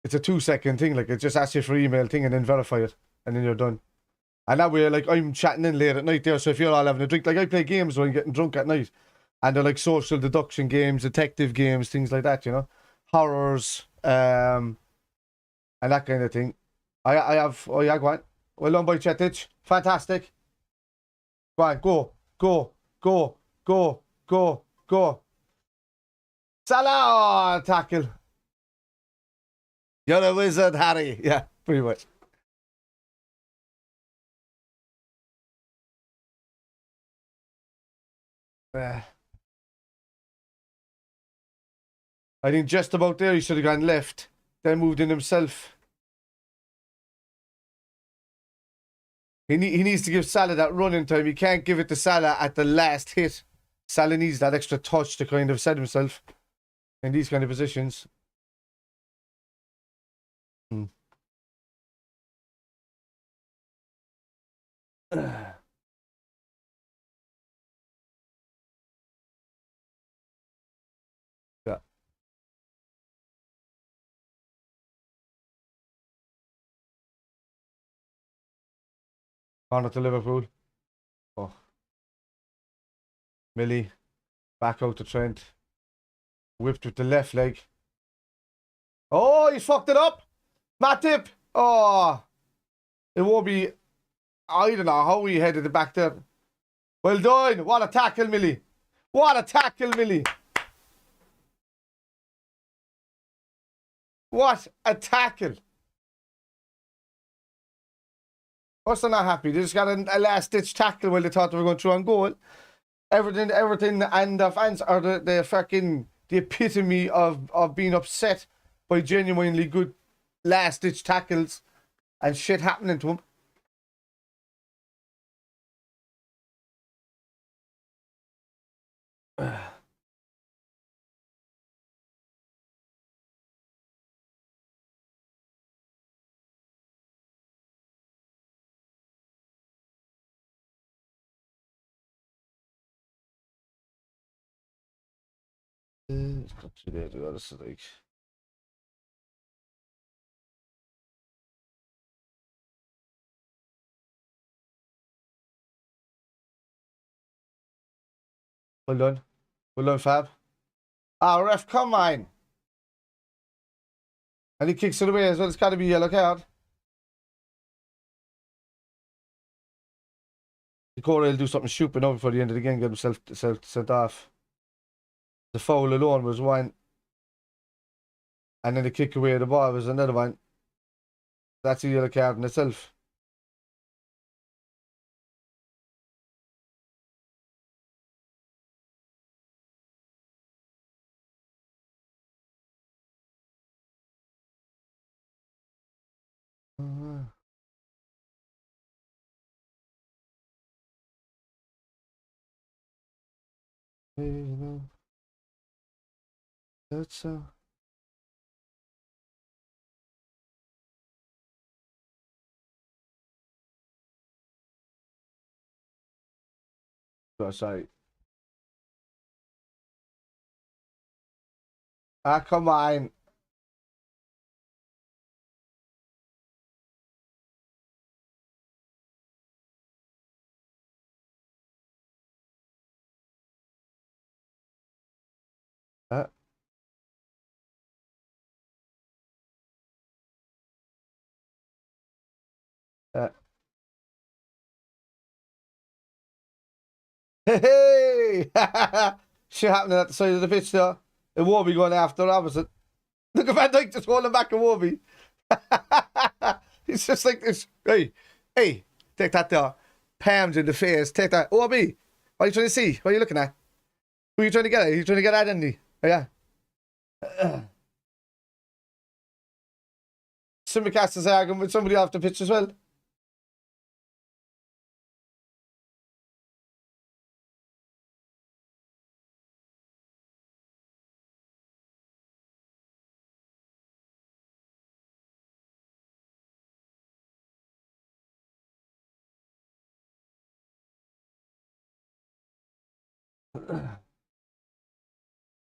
it's a 2-second thing. Like it just asks you for email thing, and then verify it, and then you're done. And that way, like I'm chatting in late at night there. So if you're all having a drink, like I play games when I'm getting drunk at night, and they're like social deduction games, detective games, things like that. You know, horrors, and that kind of thing. I have. Oh yeah, go on. Well done by Chetic. Fantastic. Go on, go, go, go. Go, go, go. Salah! Oh, tackle. You're a wizard, Harry. Yeah, pretty much. I think just about there he should have gone left. Then moved in himself. He needs to give Salah that running time. He can't give it to Salah at the last hit. Salah needs that extra touch to kind of set himself in these kind of positions. Yeah. On to Liverpool. Oh. Millie. Back out to Trent. Whipped with the left leg. Oh, he fucked it up. Matip. Oh. It won't be. I don't know how he headed it back there. Well done. What a tackle, Millie. What a tackle, Millie. What a tackle. Of course they're not happy. They just got a last-ditch tackle while they thought they were going through on goal. Everton and the fans are the fucking the epitome of being upset by genuinely good last-ditch tackles and shit happening to them. This is like Well done. Well done, Fab. Ah, ref, come on. And he kicks it away as well. It's got to be a yellow card. Corey will do something stupid now before the end of the game, get himself sent off. The foul alone was one. And then the kick away of the ball was another one. That's a yellow card in itself. That's sorry. Ah, come on. Uh, uh. Hey! Shit happening at the side of the pitch there. It won't be going after opposite. Look at Van Dijk just holding back a Wobie. He's just like this. Hey, hey, take that there. Palms in the face. Take that. Wobie, what are you trying to see? What are you looking at? Who are you trying to get at? Are you trying to get at Andy? Oh, yeah. Simicast is arguing with somebody off the pitch as well.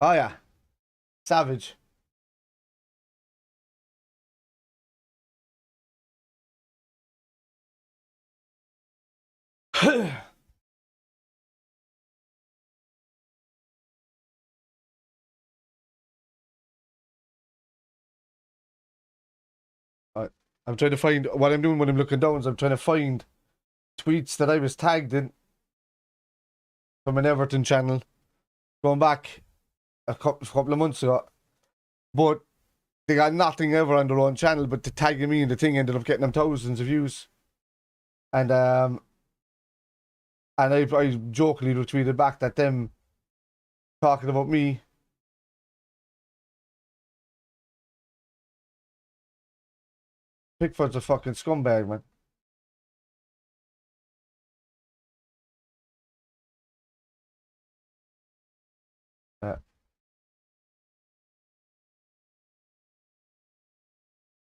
Oh, yeah. Savage. I'm trying to find what I'm doing when I'm looking down is I'm trying to find tweets that I was tagged in from an Everton channel going back a couple of months ago. But they got nothing ever on their own channel, but the tagging me and the thing ended up getting them thousands of views. And I jokingly retweeted back that them talking about me. Pickford's a fucking scumbag, man.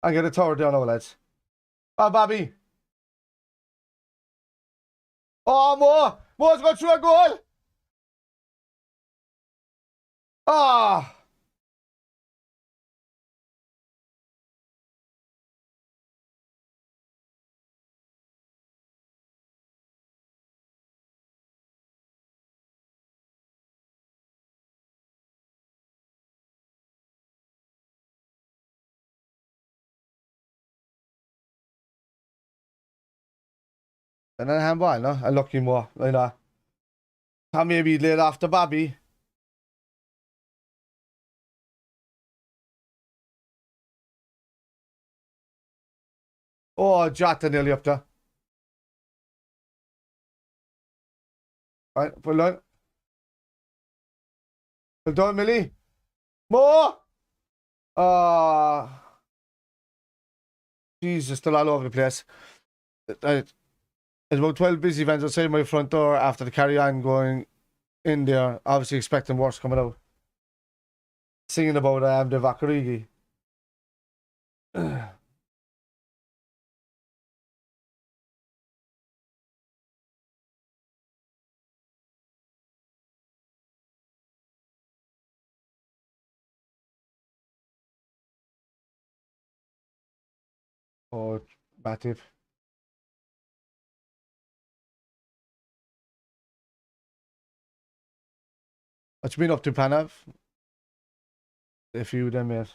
I get a tower down now, lads. Oh, Bobby. Oh, Moore's got through a goal. Ah. And then handball, no? I lucky more, like that. How maybe laid off the Bobby. Oh, Jota nearly up there. Right, pull on. Well done, Millie. More! Jesus, still all over the place. There's about 12 busy vans outside my front door after the carry on going in there, obviously expecting worse coming out. Singing about the Vakarigi. Oh, bad tip. What you been up to, Panav? A few them, mate.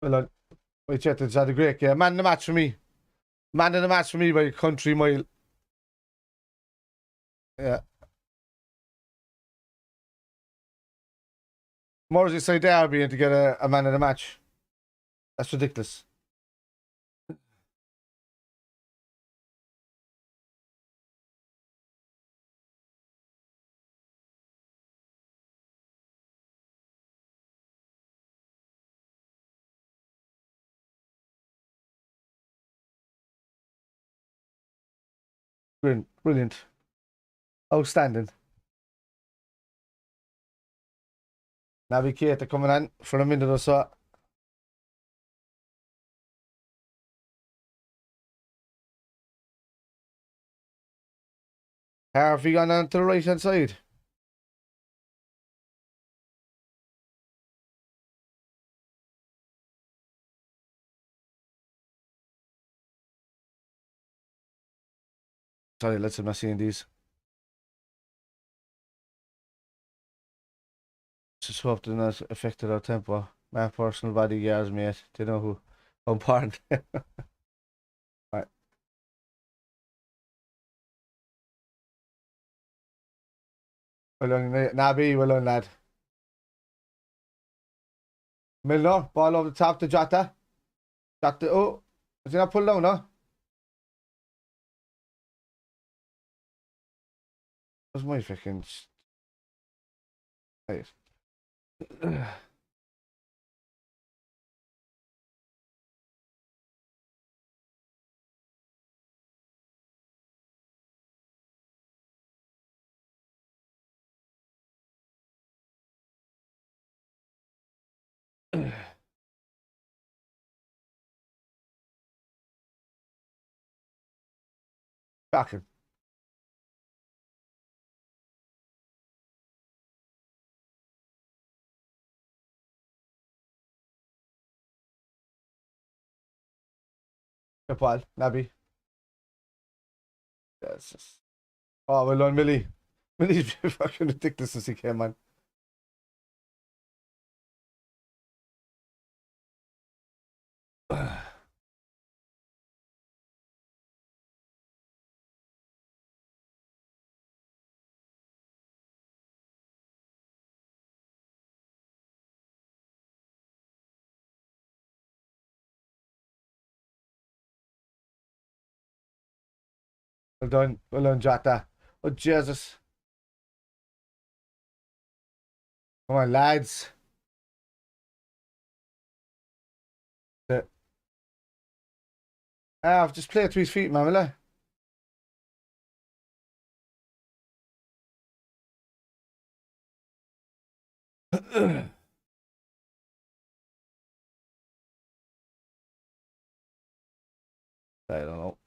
Well, wait, chat, it's had a great game. Man in the match for me. Man in the match for me by country mile. Yeah. Merseyside derby and to get a man in the match. That's ridiculous. Brilliant. Brilliant. Outstanding. Navigator coming on for a minute or so. Harvey gone on to the right hand side. Sorry, let's not seeing these. Just hope they're not affected our tempo. My personal bodyguards, mate. Do you know who? How important? Right. Well done, Nabi. Well done, lad. Milner, ball over the top to Jota. Jota, oh, is he not pulled down, no? What's my fucking... Right. Backing. Good ball, Nabi. Yes. Oh, well done, Millie. Millie's fucking ridiculous as he came, man. Well done, Jota. Oh, Jesus. Come on, lads. I've just played to his feet, man, will I? I don't know.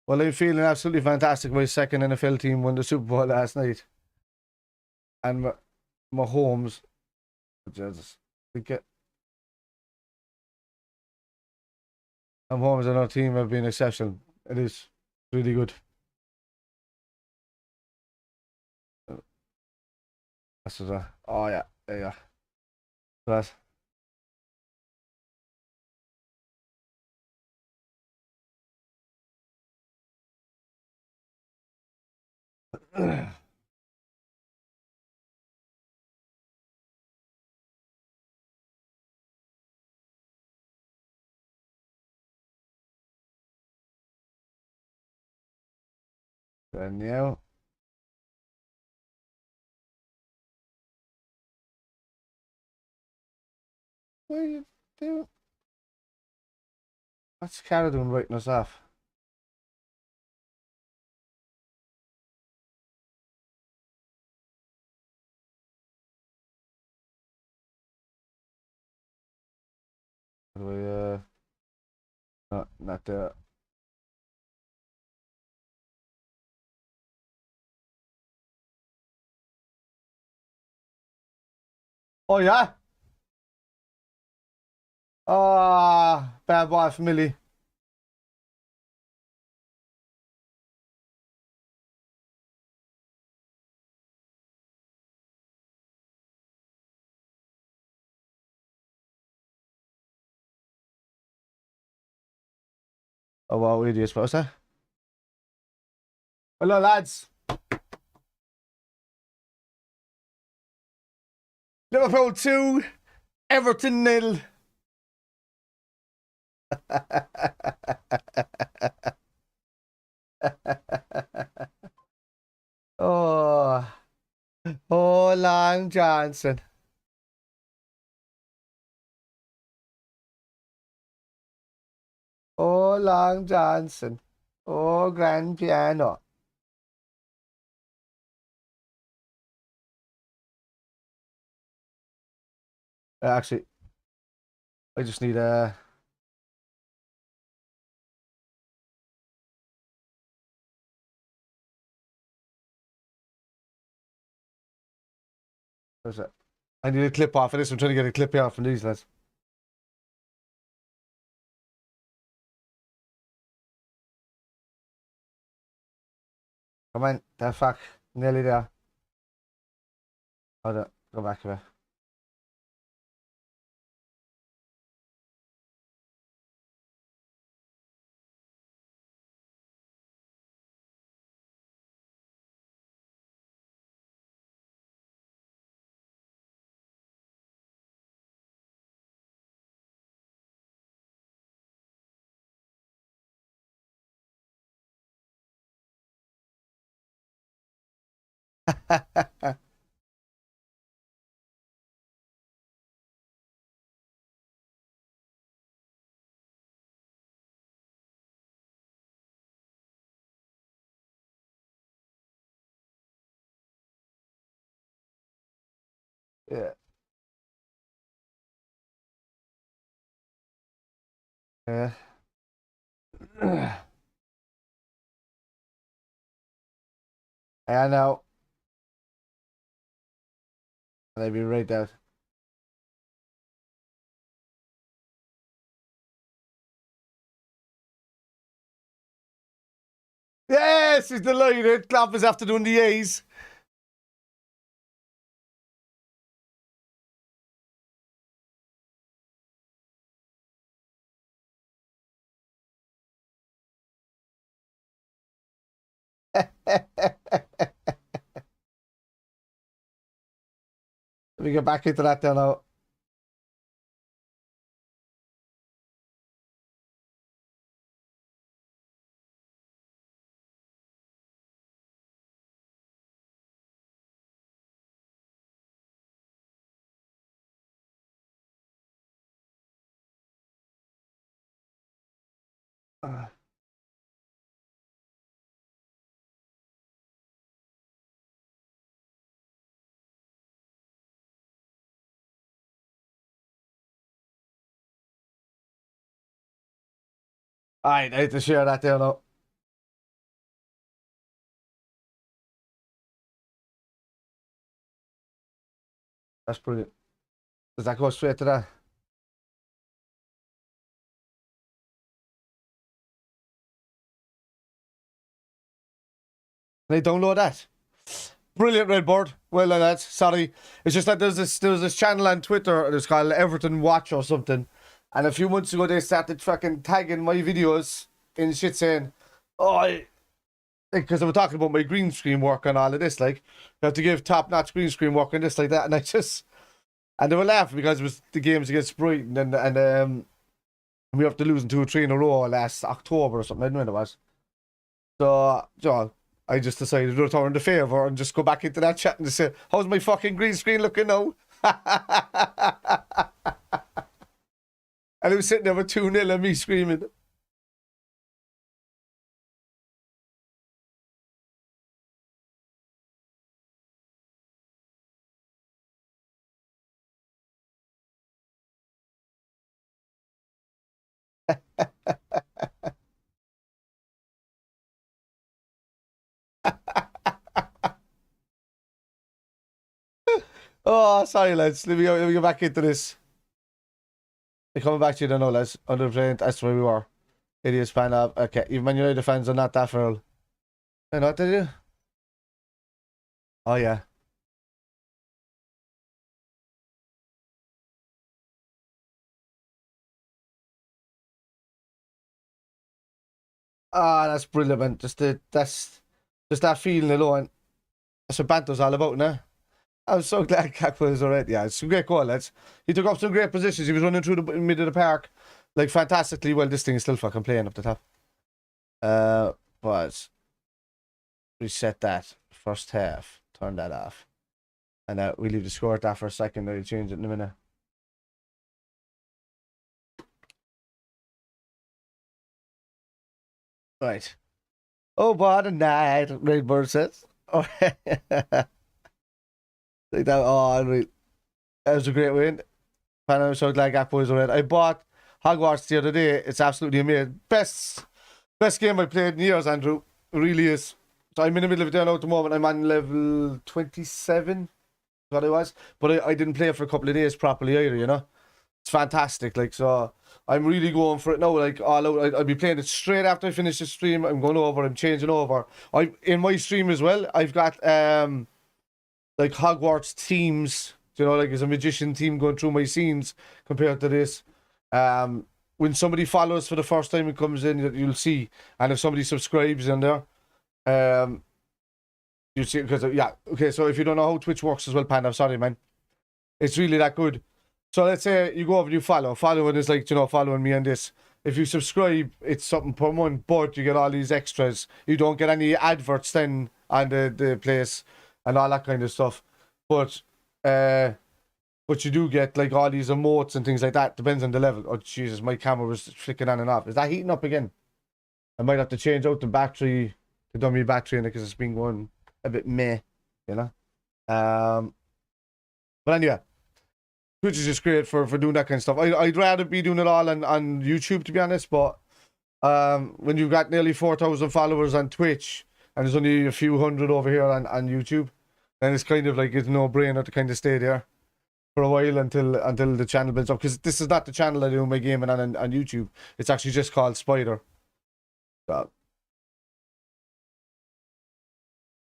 Well, I'm feeling absolutely fantastic. My second NFL team won the Super Bowl last night. And Mahomes, Jesus, Mahomes and our team have been exceptional. It is really good. That's what, oh yeah, there you go. That. And now, what are you doing? What's Cara doing writing us off? How do not there. Oh yeah? Ah, bad boy for Millie. Oh, wow, idiots. What was that? Hello, lads. Liverpool 2, Everton 0. Oh, oh, Long Johnson. Oh, Long Johnson. Oh, grand piano. Actually, I just need a. Where's it? I need a clip off of this. I'm trying to get a clip here from these lads. Come on, the fuck. Nearly there. Hold on. Go back a bit. Yeah. Yeah. I know. They'd be right out. Yes, he's delighted. Klopp is after doing the A's. Let me get back into that there now. I hate to share that there now. That's brilliant. Does that go straight to that? Can I download that? Brilliant, Redboard. Well done, lads. Sorry. It's just that there was this channel on Twitter, it's called Everton Watch or something. And a few months ago, they started fucking tagging my videos in shit saying, oh, because they were talking about my green screen work and all of this, like, you have to give top-notch green screen work and this, like that. And they were laughing because it was the games against Brighton and we have to lose in 2 or 3 in a row last October or something. I don't know when it was. So, I just decided to return the favour and just go back into that chat and just say, how's my fucking green screen looking now? And he was sitting there with 2-0 and me screaming. Oh, sorry, lads. Let me go back into this. Coming back to you, don't know, lads. 100%, that's where we were. Idiots fan of. Okay, even Man United fans are not that feral. You know what they do? Oh, yeah. Ah, that's brilliant, man. That's just that feeling alone. That's what banter's all about, now. I'm so glad Gakpo is alright. Yeah, it's a great goal, lads. He took up some great positions. He was running through the middle of the park, like fantastically well. This thing is still fucking playing up the top. But reset that first half. Turn that off, and we leave the score at that for a second. I'll change it in a minute. Right. Oh, what a night, Rainbow says. Oh, like that. Oh, right. That was a great win. And I'm so glad Gakpo is alright. I bought Hogwarts the other day. It's absolutely amazing. Best game I played in years, Andrew. It really is. So I'm in the middle of it now at the moment. I'm on level 27, what I was. But I didn't play it for a couple of days properly either, you know? It's fantastic. Like, so I'm really going for it now. Like, all out. I'll be playing it straight after I finish the stream. I'm going over. I'm changing over. In my stream as well, I've got like Hogwarts themes. You know, like there's a magician theme going through my scenes compared to this. When somebody follows for the first time, it comes in, you'll see. And if somebody subscribes in there, you see, because yeah, okay. So if you don't know how Twitch works as well, Panda, sorry, man. It's really that good. So let's say you go over, you follow. Following is like, you know, following me on this. If you subscribe, it's something per month, but you get all these extras. You don't get any adverts then on the place and all that kind of stuff. But you do get like all these emotes and things like that. Depends on the level. Oh Jesus, my camera was flicking on and off. Is that heating up again? I might have to change out the battery, the dummy battery in it, because it's been going a bit meh, you know. But anyway, Twitch is just great for doing that kind of stuff. I'd rather be doing it all on YouTube, to be honest. But when you've got nearly 4,000 followers on Twitch and there's only a few hundred over here on YouTube, then it's kind of like it's no brainer to kind of stay there for a while until the channel builds up. Because this is not the channel I do my gaming on YouTube. It's actually just called Spider. So,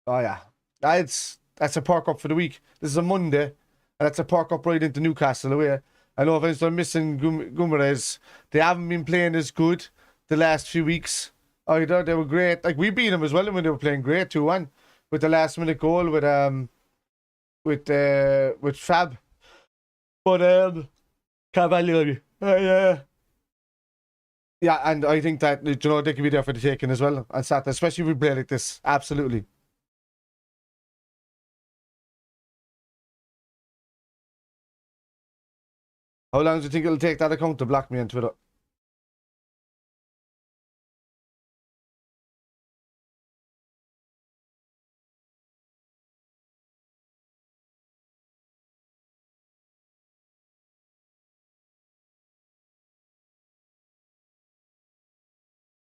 oh yeah, that's a park up for the week. This is a Monday, and that's a park up right into Newcastle away. I know if they're missing Gumares, they haven't been playing as good the last few weeks either. They were great. Like we beat them as well when they were playing great 2-1 with the last minute goal with Fab. But Cavalier, yeah, and I think that, you know, they can be there for the taking as well on Saturday, especially if we play like this. Absolutely. How long do you think it'll take that account to block me on Twitter?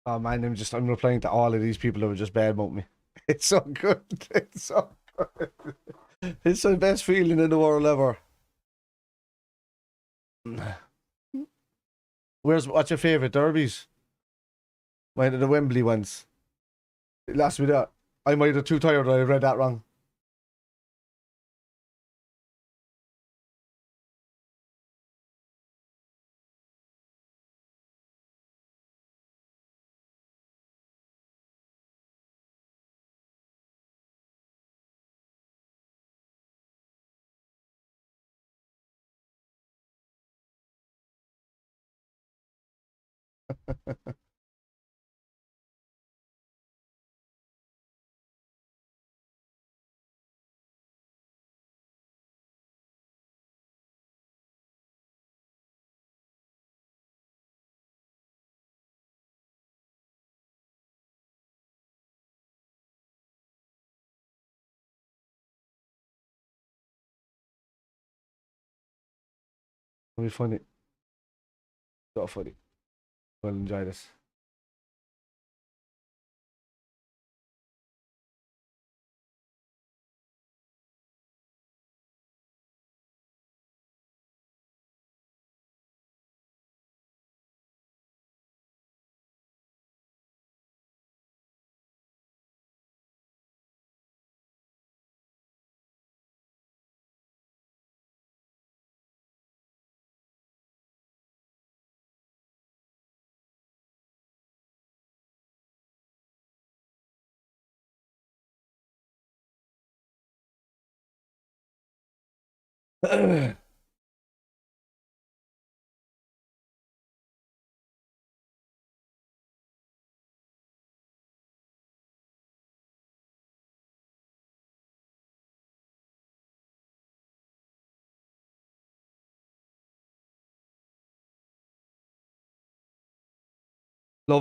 Oh man, I'm replying to all of these people who are just bad about me. It's so good. It's so good. It's the best feeling in the world ever. What's your favourite derbies? Mine are the Wembley ones. Last me that. I'm either too tired or I read that wrong. It'll be funny. So funny. We'll enjoy this. Loving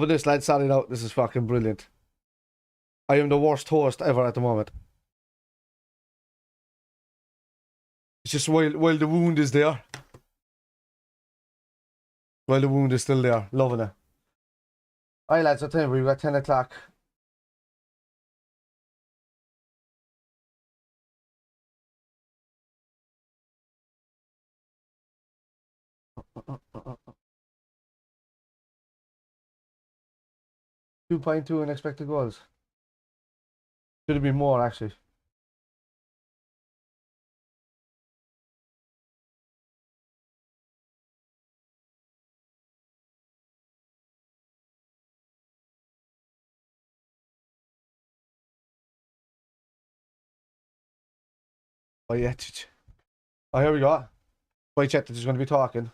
this, lads. Sorry out. This is fucking brilliant. I am the worst host ever at the moment. It's just while the wound is there. While the wound is still there. Loving it. Alright, lads, what time? We've got 10 o'clock. Uh. 2.2 in expected goals. Should have been more, actually. Oh, yeah. Oh, here we go. Wait, chat, is going to be talking.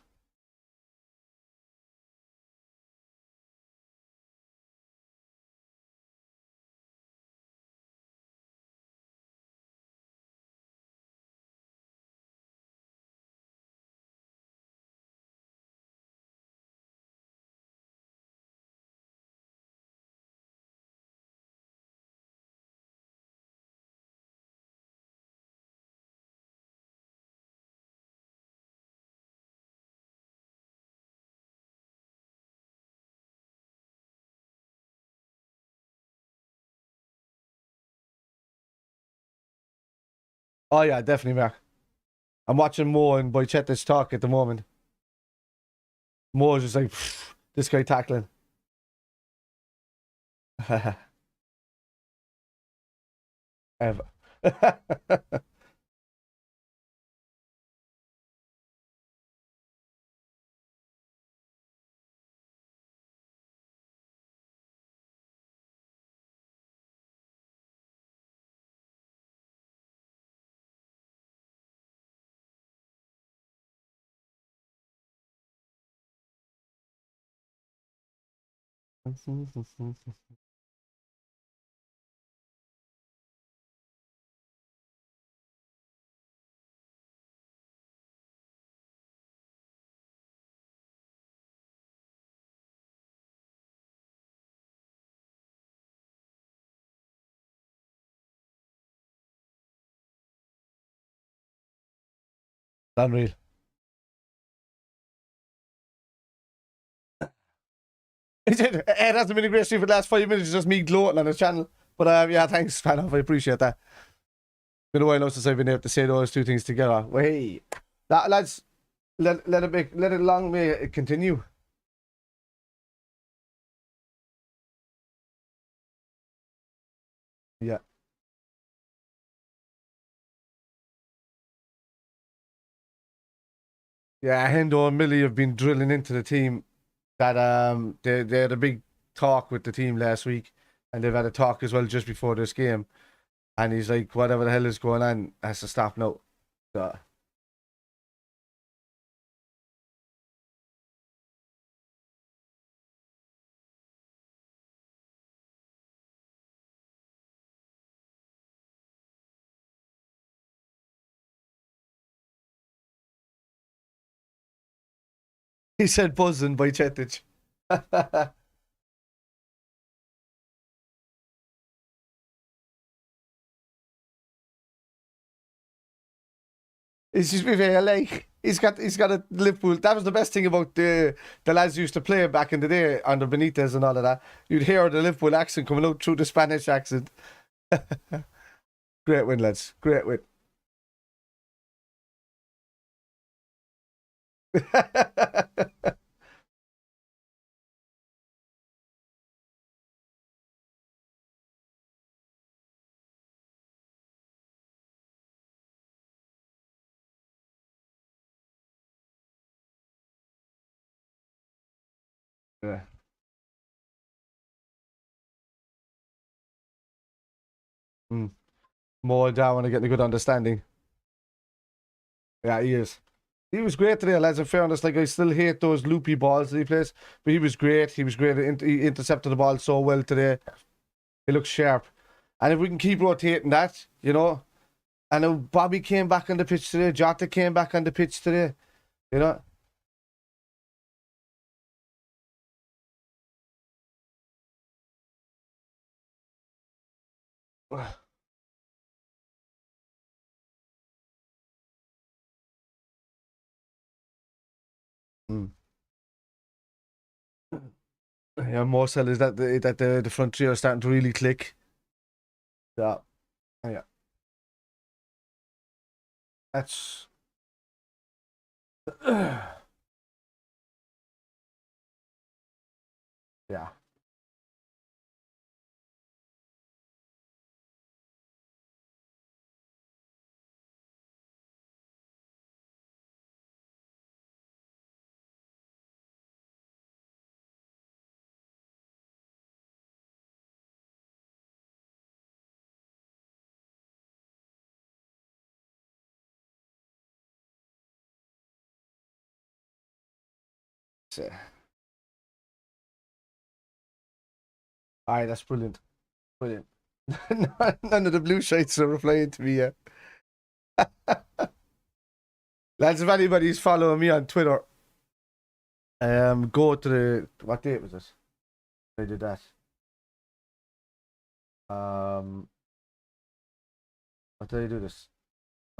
Oh, yeah, definitely, Mark. I'm watching Mo and Boychetta's talk at the moment. Mo's just like, this guy tackling. Ever. Unreal. It hasn't been a great stream for the last 5 minutes. It's just me gloating on his channel. But yeah, thanks, Panoff. I appreciate that. Been a while now since I've been able to say those two things together. Wait, lads, let it long may it continue. Yeah. Yeah, Hendo and Millie have been drilling into the team that they had a big talk with the team last week, and they've had a talk as well just before this game. And he's like, whatever the hell is going on has to stop now. So, he said buzzing by Chetic. It's just very like he's got a Liverpool. That was the best thing about the lads who used to play back in the day under Benitez and all of that. You'd hear the Liverpool accent coming out through the Spanish accent. Great win, lads. Great win. Yeah. More down and getting a good understanding. Yeah, he is. He was great today, lads. In fairness, like I still hate those loopy balls that he plays, but he was great. He was great. He intercepted the ball so well today. He looks sharp, and if we can keep rotating that, you know. And then Bobby came back on the pitch today. Jota came back on the pitch today. You know. Mm. Yeah, Marcel is that the front three are starting to really click. Yeah, yeah. That's yeah. So, all right, that's brilliant. Brilliant. None of the blue shirts are replying to me yet. Lads, if anybody's following me on Twitter, go to the what date was this? I did that. What did I do this?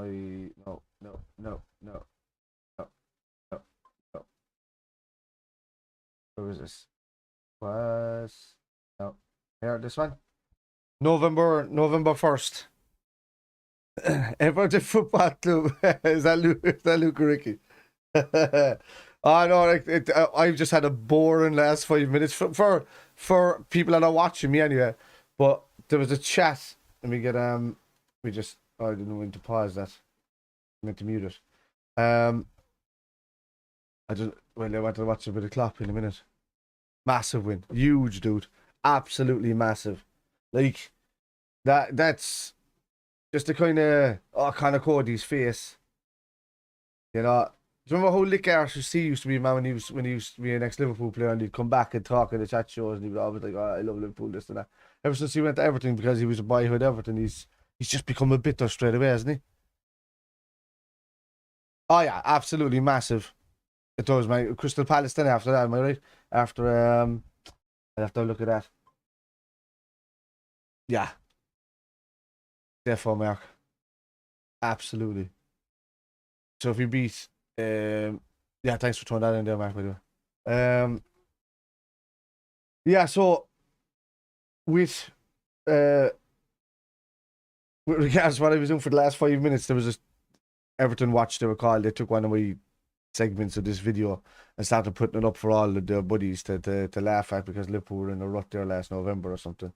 No. Where was this? Was no here this one? November 1st. Everton Football Club. Is that Luke Ricky? Oh no, I've just had a boring last 5 minutes for people that are watching me anyway. But there was a chat, and we just I didn't know when to pause that. I meant to mute it. I want to watch a bit of Klopp in a minute. Massive win, huge dude, absolutely massive. Like that's just the kind of Cody's face. You know, do you remember how Lick Arse used to be, man, when he used to be an ex-Liverpool player, and he'd come back and talk in the chat shows, and he'd be always like, "Oh, I love Liverpool, this and that." Ever since he went to Everton, because he was a boyhood Everton, he's just become a bitter straight away, hasn't he? Oh yeah, absolutely massive. It does, man. Crystal Palace then after that, am I right? After I have to look at that. Yeah, therefore, Mark. Absolutely. So if you beat, yeah, thanks for throwing that in there, Mark. By the way. Yeah. So with uh, with regards to what I was doing for the last 5 minutes, there was this Everton Watch, they were called. They took one of my segments of this video and started putting it up for all of their buddies to laugh at, because Liverpool were in a rut there last November or something.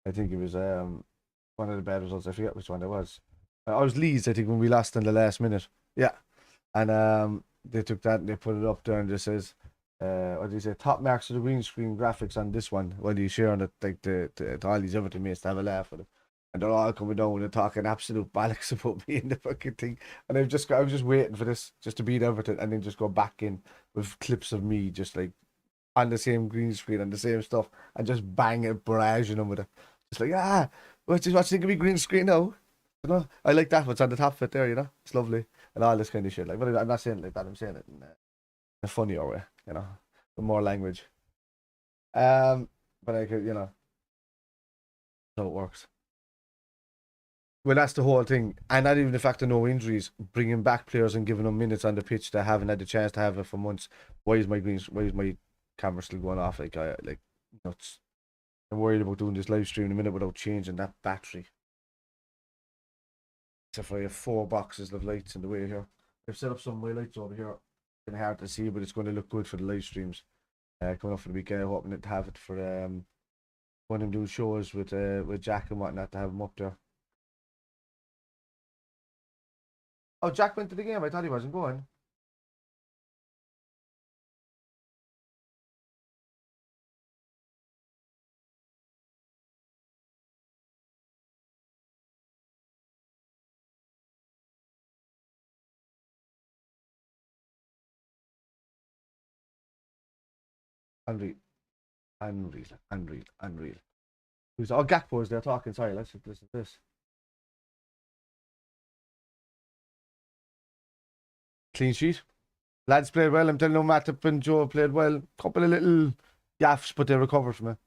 I think it was one of the bad results. I forget which one it was. I was Leeds, I think, when we lost in the last minute. Yeah. And they took that and they put it up there, and it says, what do you say? Top marks of the green screen graphics on this one. When you sharing it, like to all these Everton mates to have a laugh with it. And they're all coming down and talking absolute bollocks about me in the fucking thing. And I was just waiting for this just to beat Everton, and then just go back in with clips of me just like on the same green screen and the same stuff, and just bang it, barraging them with it. Just like, what do you think of me green screen now? You know, I like that. What's on the top of it there, you know? It's lovely. And all this kind of shit. Like, but I'm not saying it like that. I'm saying it in a funnier way, you know, with more language. But I could, you know, so it works. Well, that's the whole thing, and not even the fact of no injuries, bringing back players and giving them minutes on the pitch that haven't had the chance to have it for months. Why is my camera still going off? Like nuts. I'm worried about doing this live stream in a minute without changing that battery. Except for I have 4 boxes of lights in the way here. I've set up some of my lights over here. It's kind of hard to see, but it's going to look good for the live streams coming up for the weekend. Hoping to have it for when I'm doing shows with Jack and whatnot, to have them up there. Oh, Jack went to the game. I thought he wasn't going. Unreal. Who's Gakpo's there talking? Sorry, let's listen to this. Clean sheet. Lads played well. I'm telling you, Matip and Joe played well. Couple of little gaffes, but they recovered from it.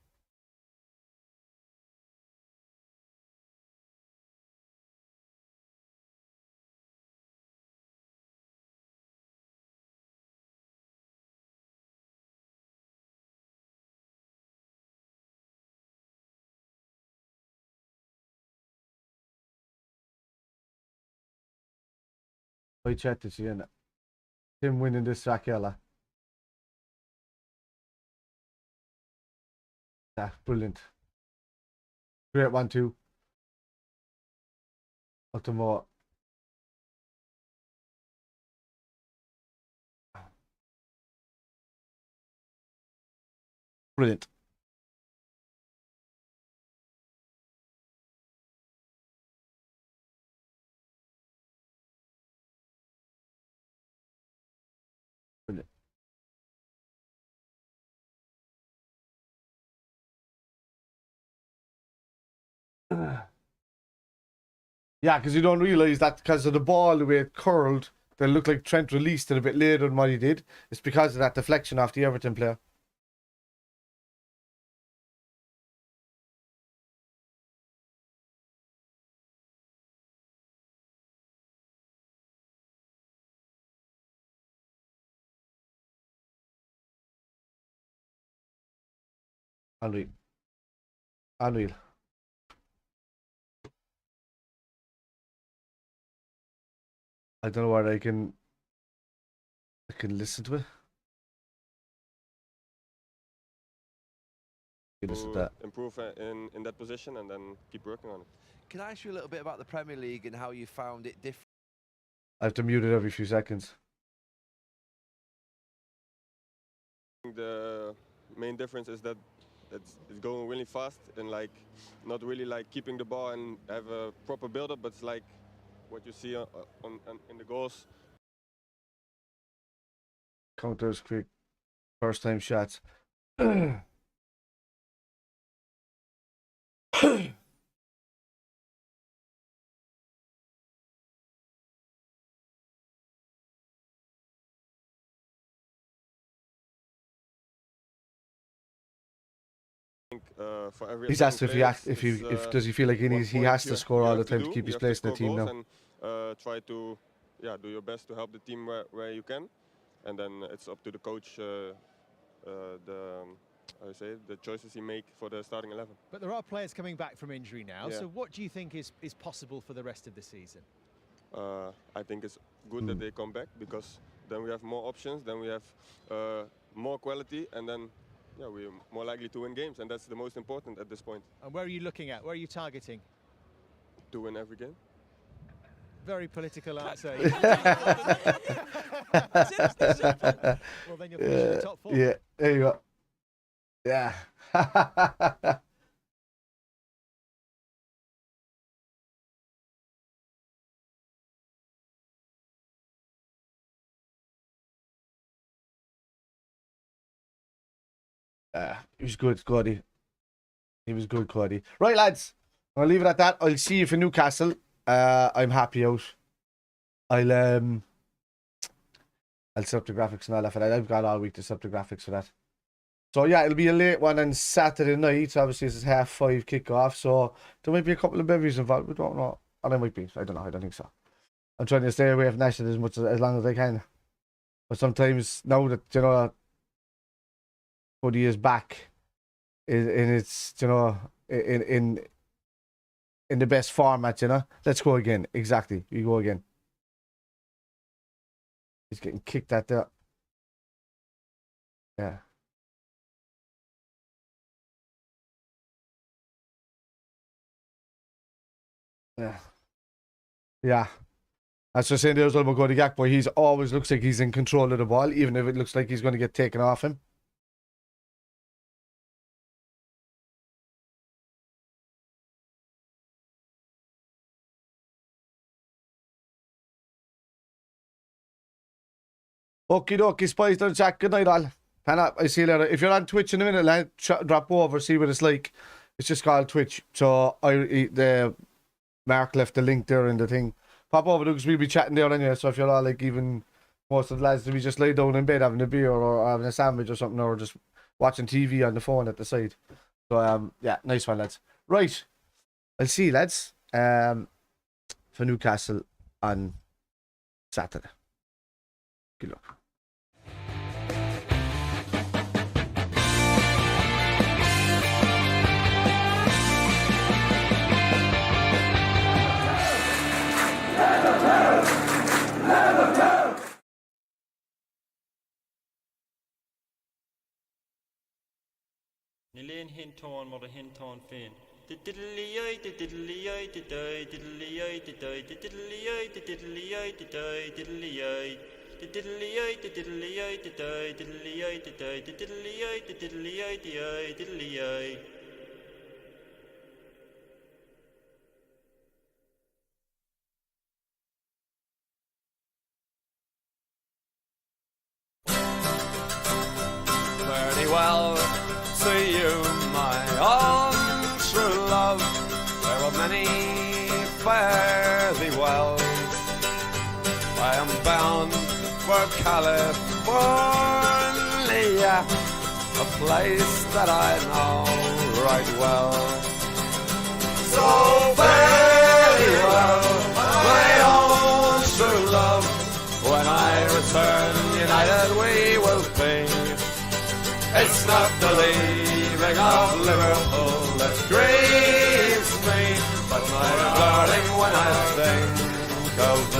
I chatted to you, him winning this Sakela. Yeah, brilliant. Great 1-2. Up to more. Brilliant. Brilliant. Yeah, because you don't realise that because of the ball, the way it curled, they looked like Trent released it a bit later than what he did. It's because of that deflection off the Everton player. Unreal. Unreal. I don't know what I can listen to it. Listen to that. Improve in that position and then keep working on it. Can I ask you a little bit about the Premier League and how you found it different? I have to mute it every few seconds. The main difference is that it's going really fast and like not really like keeping the ball and have a proper build-up, but it's like what you see in the goals. Counters quick. First time shots. For every He's asked if does he feel like he has to score all the time to keep his place in the team now. And try to do your best to help the team where you can, and then it's up to the coach the choices he make for the starting 11. But there are players coming back from injury now, Yeah. so what do you think is possible for the rest of the season? I think it's good that they come back, because then we have more options, then we have more quality, and then we're more likely to win games, and that's the most important at this point. And where are you looking at? Where are you targeting? To win every game. Very political answer. Well, then you'll finish in the top four. Yeah, there you go. Yeah. He was good, Cody. He was good, Cody. Right, lads. I'll leave it at that. I'll see you for Newcastle. I'm happy out. I'll set up the graphics and all that for that. I've got all week to set up the graphics for that. So yeah, it'll be a late one on Saturday night. Obviously, it's 5:30 kickoff, so there might be a couple of bevies involved. We don't know. And there might be. I don't know. I don't think so. I'm trying to stay away from Nashville as long as I can. But sometimes now that Cody is back, in its in the best format, let's go again. Exactly, you go again. He's getting kicked at there. Yeah. Yeah. Yeah. That's just saying there's about Cody Gakpo. He's always looks like he's in control of the ball, even if it looks like he's going to get taken off him. Okie dokie, Spice, Jack. Good night, all. I see you later. If you're on Twitch in a minute, lad, drop over, see what it's like. It's just called Twitch. So the Mark left the link there in the thing. Pop over because we'll be chatting there anyway. So if you're all like, even most of the lads, we just lay down in bed having a beer or having a sandwich or something, or just watching TV on the phone at the side. So yeah, nice one, lads. Right, I'll see you, lads. For Newcastle on Saturday. Good luck. Nilen hinton mod hinton fin. Diddly-oi, diddly-oi, diddly-oi, diddly-oi, diddly-oi, diddly-oi, diddly-oi, diddly-oi, diddly-oi, diddly-oi, diddly-oi, diddly-oi, diddly-oi, diddly-oi, diddly-oi. Very well to you, my own true love. There are many fare thee well. I am bound for California, a place that I know right well. So very well, my own true love. When I return united we will be. It's not the leaving of Liverpool that grieves me, but my darling, when I think of